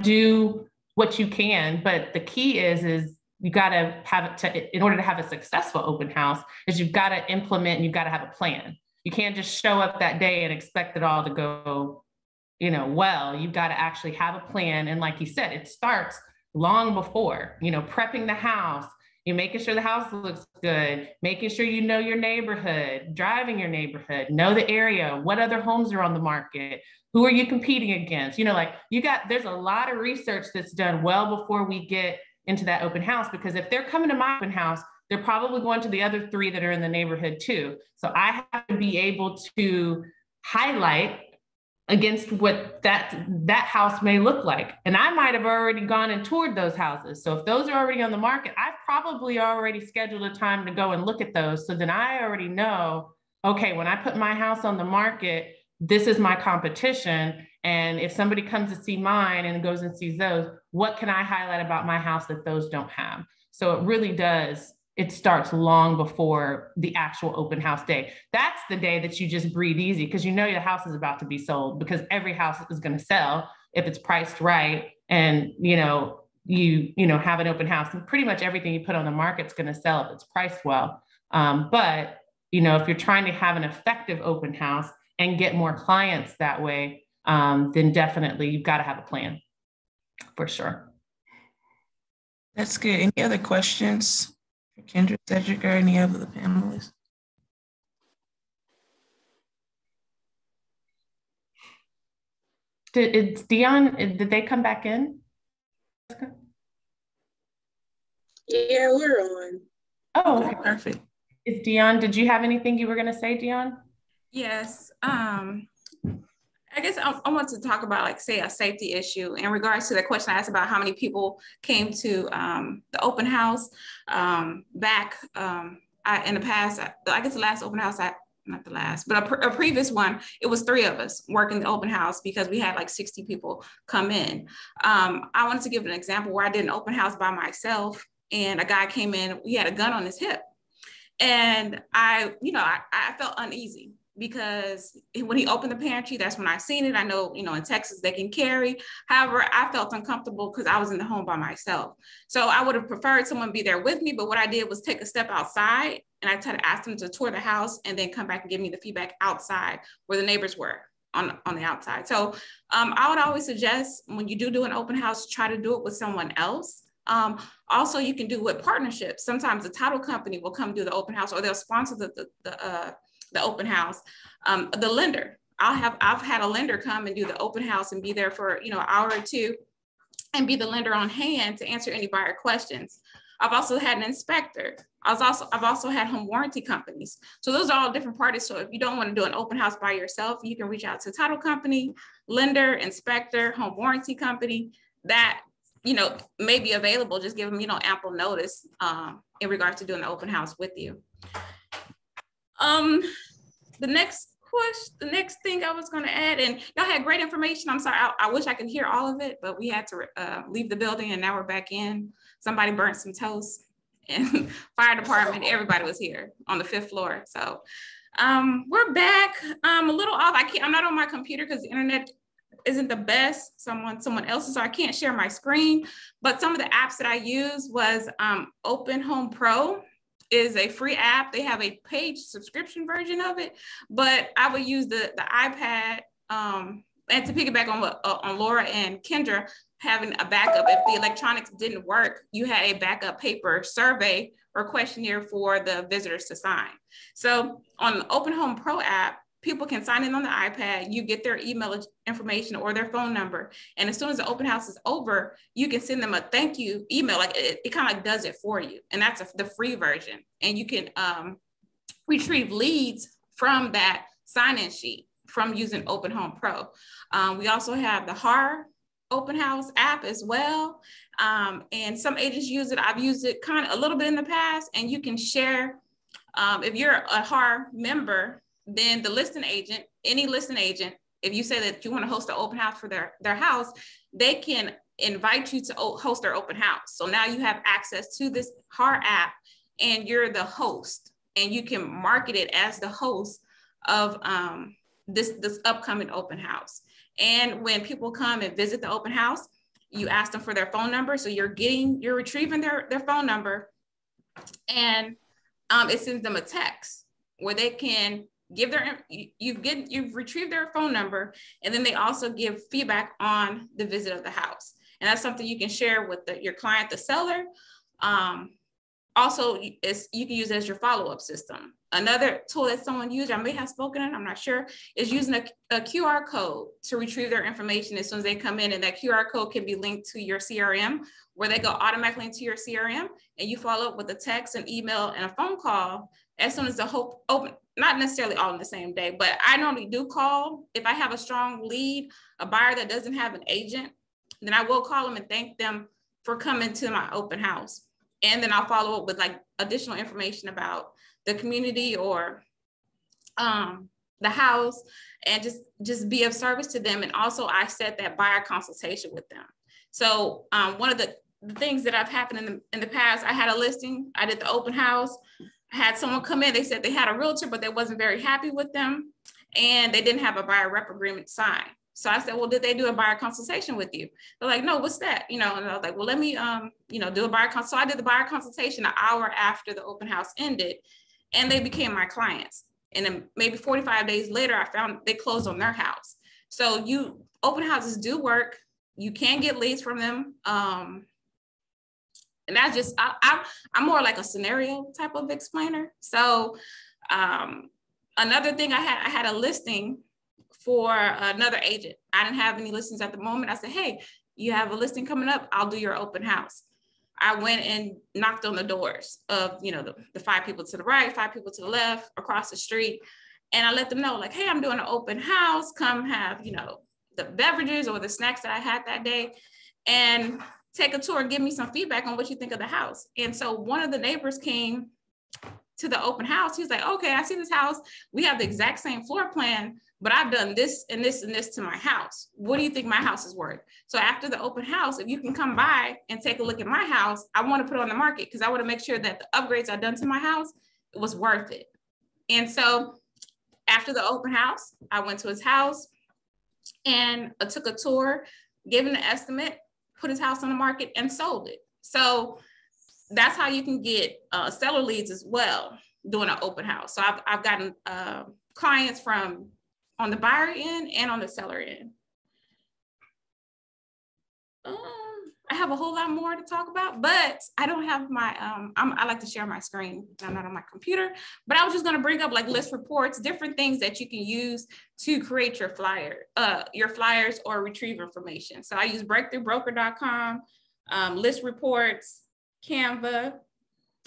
do what you can. But the key is you got to have it to, in order to have a successful open house, is you've got to implement and you've got to have a plan. You can't just show up that day and expect it all to go, you know, well. You've got to actually have a plan. And like you said, it starts long before, you know, prepping the house, you're making sure the house looks good, making sure you know your neighborhood, driving your neighborhood, know the area, what other homes are on the market, who are you competing against? You know, like there's a lot of research that's done well before we get into that open house, because if they're coming to my open house, they're probably going to the other 3 that are in the neighborhood too. So I have to be able to highlight against what that house may look like. And I might have already gone and toured those houses. So if those are already on the market, I've probably already scheduled a time to go and look at those. So then I already know, okay, when I put my house on the market, this is my competition. And if somebody comes to see mine and goes and sees those, what can I highlight about my house that those don't have? So it really does. It starts long before the actual open house day. That's the day that you just breathe easy, because you know your house is about to be sold, because every house is going to sell if it's priced right. And, you know, you have an open house, and pretty much everything you put on the market is going to sell if it's priced well. But, you know, if you're trying to have an effective open house and get more clients that way, then definitely you've got to have a plan for sure. That's good. Any other questions? Kendra, Cedric, or any of the panelists? Dion, did they come back in? Yeah, we're on. Oh, okay, perfect. Is Dion, did you have anything you were going to say, Dion? Yes. I guess I want to talk about, like, say, a safety issue in regards to the question I asked about how many people came to the open house back in the past. I guess the last open house, not the last, but a previous one, it was 3 of us working the open house because we had like 60 people come in. I wanted to give an example where I did an open house by myself, and a guy came in, he had a gun on his hip. And I felt uneasy, because when he opened the pantry, that's when I seen it. I know, in Texas they can carry. However, I felt uncomfortable because I was in the home by myself. So I would have preferred someone be there with me. But what I did was take a step outside, and I tried to ask them to tour the house and then come back and give me the feedback outside where the neighbors were on the outside. So I would always suggest, when you do an open house, try to do it with someone else. Also, you can do with partnerships. Sometimes the title company will come do the open house, or they'll sponsor the open house. The lender, I've had a lender come and do the open house and be there for an hour or 2 and be the lender on hand to answer any buyer questions. I've also had an inspector. I've also had home warranty companies. So those are all different parties. So if you don't want to do an open house by yourself, you can reach out to title company, lender, inspector, home warranty company that may be available. Just give them ample notice in regards to doing the open house with you. The next thing I was going to add, and y'all had great information. I'm sorry, I wish I could hear all of it, but we had to leave the building, and now we're back in. Somebody burnt some toast, and fire department, everybody was here on the 5th floor. So we're back. A little off. I'm not on my computer because the internet isn't the best. Someone else's, so I can't share my screen. But some of the apps that I used was Open Home Pro. Is a free app. They have a paid subscription version of it, but I would use the iPad. And to piggyback on what on Laura and Kendra, having a backup. If the electronics didn't work, you had a backup paper survey or questionnaire for the visitors to sign. So on the Open Home Pro app, people can sign in on the iPad, you get their email information or their phone number. And as soon as the open house is over, you can send them a thank you email. Like it kind of like does it for you. And that's the free version. And you can retrieve leads from that sign-in sheet from using Open Home Pro. We also have the HAR Open House app as well. And some agents use it. I've used it kind of a little bit in the past, and you can share, if you're a HAR member, then the listing agent, any listing agent, if you say that you want to host an open house for their house, they can invite you to host their open house. So now you have access to this HAR app, and you're the host, and you can market it as the host of this upcoming open house. And when people come and visit the open house, you ask them for their phone number. So you're retrieving their phone number, and it sends them a text where they can give you've retrieved their phone number, and then they also give feedback on the visit of the house. And that's something you can share with your client, the seller. Also, you can use it as your follow-up system. Another tool that someone used, I may have spoken in, I'm not sure, is using a QR code to retrieve their information as soon as they come in. And that QR code can be linked to your CRM, where they go automatically into your CRM, and you follow up with a text, an email, and a phone call as soon as the open, not necessarily all in the same day, but I normally do call. If I have a strong lead, a buyer that doesn't have an agent, then I will call them and thank them for coming to my open house. And then I'll follow up with like additional information about the community or the house, and just be of service to them. And also I set that buyer consultation with them. So one of the things that have happened in the past, I had a listing, I did the open house, I had someone come in, they said they had a realtor, but they wasn't very happy with them, and they didn't have a buyer rep agreement signed. So I said, well, did they do a buyer consultation with you? They're like, no, what's that? And I was like, well, let me, do a buyer consult. So I did the buyer consultation an hour after the open house ended, and they became my clients. And then maybe 45 days later, I found they closed on their house. So open houses do work. You can get leads from them. And that's just, I'm more like a scenario type of explainer. So another thing, I had a listing for another agent. I didn't have any listings at the moment. I said, hey, you have a listing coming up, I'll do your open house. I went and knocked on the doors of, the 5 people to the right, 5 people to the left, across the street. And I let them know, like, hey, I'm doing an open house. Come have, the beverages or the snacks that I had that day, and take a tour and give me some feedback on what you think of the house. And so one of the neighbors came to the open house. He's like, okay, I see this house. We have the exact same floor plan, but I've done this and this and this to my house. What do you think my house is worth? So after the open house, if you can come by and take a look at my house, I want to put it on the market because I want to make sure that the upgrades I've done to my house, it was worth it. And so after the open house, I went to his house and I took a tour, gave him the estimate, put his house on the market, and sold it. So that's how you can get seller leads as well, doing an open house. So I've gotten clients from on the buyer end and on the seller end. I have a whole lot more to talk about, but I don't have my, I like to share my screen. I'm not on my computer, but I was just gonna bring up like list reports, different things that you can use to create your flyers or retrieve information. So I use breakthroughbroker.com, list reports, Canva.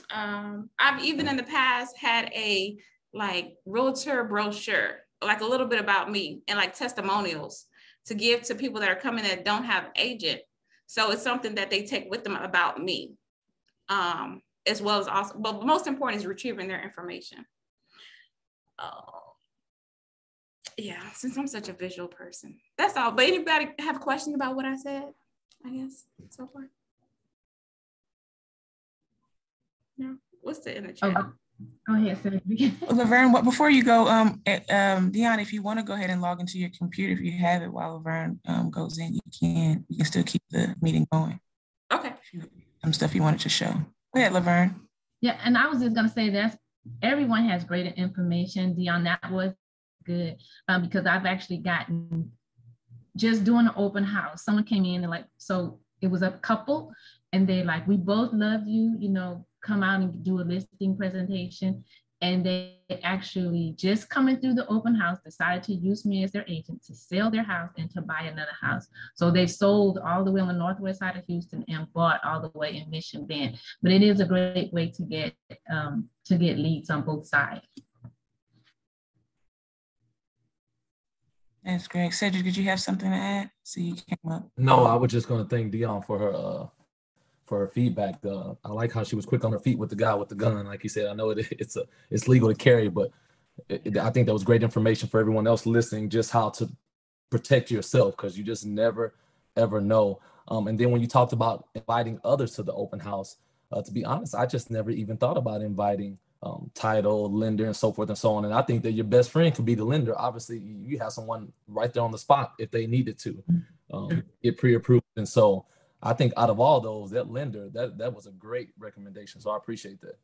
I've even in the past had a like realtor brochure, like a little bit about me and like testimonials to give to people that are coming that don't have an agent. So it's something that they take with them about me, as well as also, but most important is retrieving their information. Yeah, since I'm such a visual person, that's all. But anybody have questions about what I said, I guess, so far? No, what's the in the chat? Oh, go ahead, Sarah. Laverne, before you go, Deanna, if you want to go ahead and log into your computer, if you have it while Laverne goes in, you can still keep the meeting going. Okay. Some stuff you wanted to show. Go ahead, Laverne. Yeah, and I was just gonna say everyone has great information. Deanna, that was good because I've actually gotten, just doing an open house, someone came in and so it was a couple and they like, we both love you, come out and do a listing presentation. And they actually just coming through the open house, decided to use me as their agent to sell their house and to buy another house. So they sold all the way on the northwest side of Houston and bought all the way in Mission Bend. But it is a great way to get leads on both sides. That's great. Cedric, did you have something to add? So you came up. No, I was just going to thank Dion for her feedback. I like how she was quick on her feet with the guy with the gun. Like you said, I know it's legal to carry, but I think that was great information for everyone else listening, just how to protect yourself, because you just never, ever know. And then when you talked about inviting others to the open house, to be honest, I just never even thought about inviting title, lender, and so forth and so on. And I think that your best friend could be the lender. Obviously, you have someone right there on the spot if they needed to get pre-approved. And so I think out of all those, that lender, that was a great recommendation. So I appreciate that.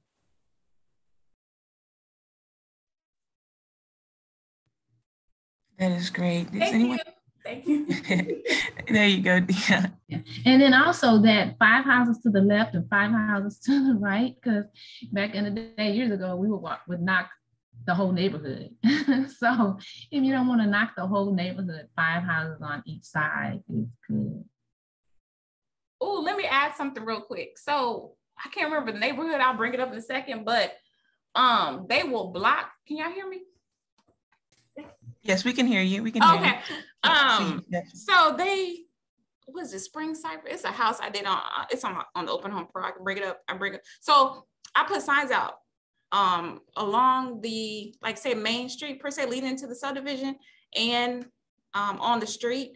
That is great. Thank you. There you go, Dion. Yeah. And then also that 5 houses to the left and 5 houses to the right, because back in the day, years ago, we would knock the whole neighborhood. So if you don't want to knock the whole neighborhood, 5 houses on each side is good. Oh, let me add something real quick. So I can't remember the neighborhood. I'll bring it up in a second, but they will block. Can y'all hear me? Yes, we can hear you. We can hear you. Okay. So they, what is it, Spring Cypress? It's a house I did on, it's on the Open Home Pro. I can bring it up. So I put signs out along the, like say Main Street per se, leading into the subdivision and on the street.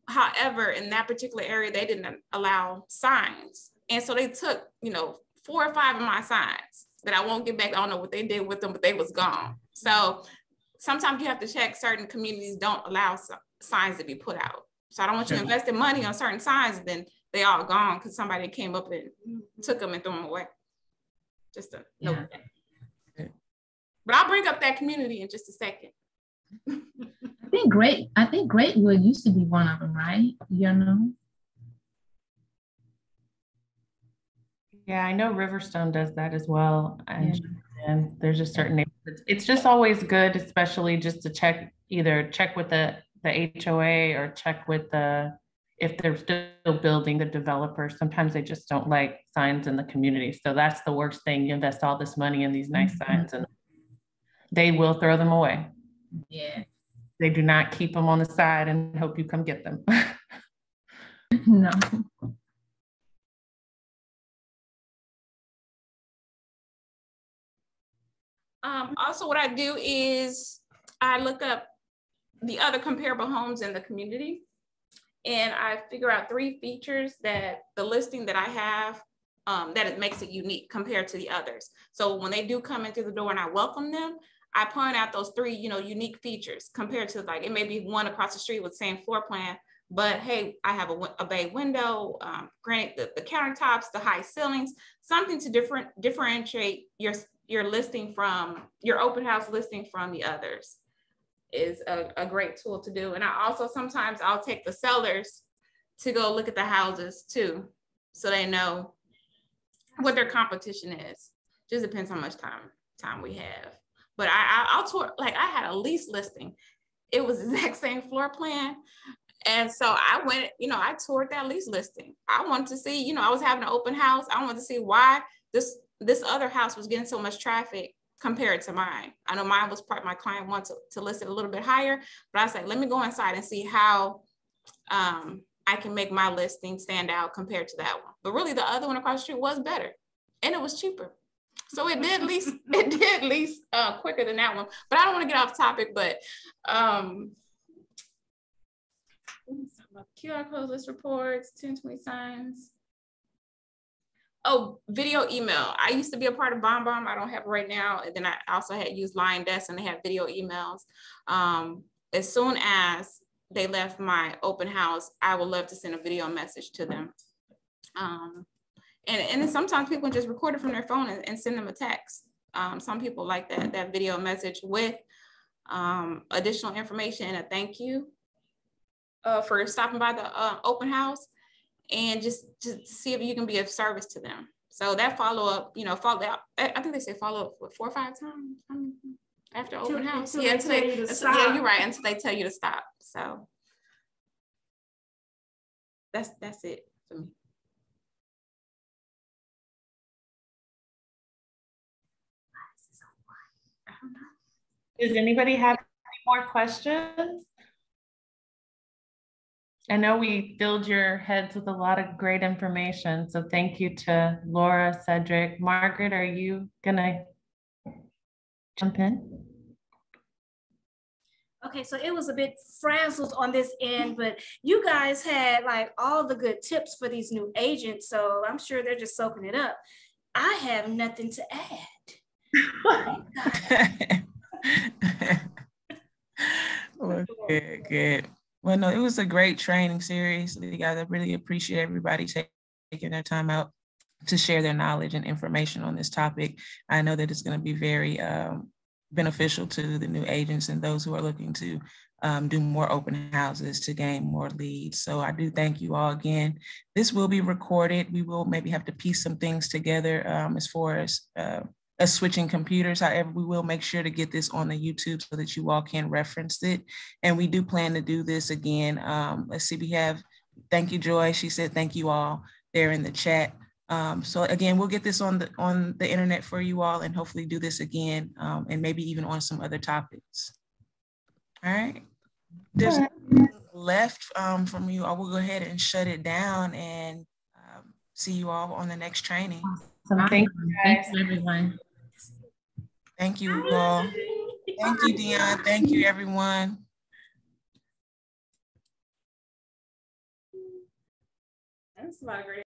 However, in that particular area, they didn't allow signs. And so they took, 4 or 5 of my signs that I won't get back. I don't know what they did with them, but they was gone. So sometimes you have to check, certain communities don't allow signs to be put out. So I don't want you investing money on certain signs, and then they all gone because somebody came up and took them and threw them away. Just a note. But I'll bring up that community in just a second. I think Greatwood used to be one of them, right? Yeah, I know Riverstone does that as well. And there's just certain neighborhoods. It's just always good, especially just to check with the HOA or check with if they're still building, the developer. Sometimes they just don't like signs in the community. So that's the worst thing. You invest all this money in these nice signs and they will throw them away. Yeah. They do not keep them on the side and hope you come get them. No. Also, what I do is I look up the other comparable homes in the community, and I figure out 3 features that the listing that I have, that it makes it unique compared to the others. So when they do come in through the door and I welcome them, I point out those 3, unique features compared to, like, it may be one across the street with the same floor plan, but hey, I have a bay window, granted the countertops, the high ceilings, something to differentiate your listing from your open house listing from the others is a great tool to do. And I also, sometimes I'll take the sellers to go look at the houses too, so they know what their competition is. Just depends how much time we have. But I'll tour, like I had a lease listing. It was the exact same floor plan. And so I went, I toured that lease listing. I wanted to see, I was having an open house. I wanted to see why this other house was getting so much traffic compared to mine. I know mine was my client wanted to list it a little bit higher, but I said, let me go inside and see how I can make my listing stand out compared to that one. But really the other one across the street was better and it was cheaper. So it did lease quicker than that one. But I don't want to get off topic, but QR code list reports, 1020 signs. Oh, video email. I used to be a part of BombBomb. I don't have it right now. And then I also had used LionDesk, and they have video emails. As soon as they left my open house, I would love to send a video message to them. And then sometimes people just record it from their phone and send them a text. Some people like that video message with additional information and a thank you for stopping by the open house, and just to see if you can be of service to them. So that follow-up, I think they say follow up 4 or 5 times after open house. Yeah, you're right, until they tell you to stop. So that's it for me. Does anybody have any more questions? I know we filled your heads with a lot of great information. So thank you to Laura, Cedric. Margaret, are you gonna jump in? Okay, so it was a bit frazzled on this end, but you guys had like all the good tips for these new agents. So I'm sure they're just soaking it up. I have nothing to add. Okay, good. Well, no, it was a great training series. Guys, I really appreciate everybody taking their time out to share their knowledge and information on this topic. I know that it's going to be very beneficial to the new agents and those who are looking to do more open houses to gain more leads. So I do thank you all again. This will be recorded. We will maybe have to piece some things together as far as switching computers. However, we will make sure to get this on the YouTube so that you all can reference it. And we do plan to do this again. Let's see, we have, thank you, Joy. She said, thank you all there in the chat. So again, we'll get this on the internet for you all and hopefully do this again and maybe even on some other topics. All right. There's left from you. I will go ahead and shut it down and see you all on the next training. Awesome. Thank you, guys. Thanks, everyone. Thank you all. Thank you, Dion. Thank you, everyone. That's a lot of great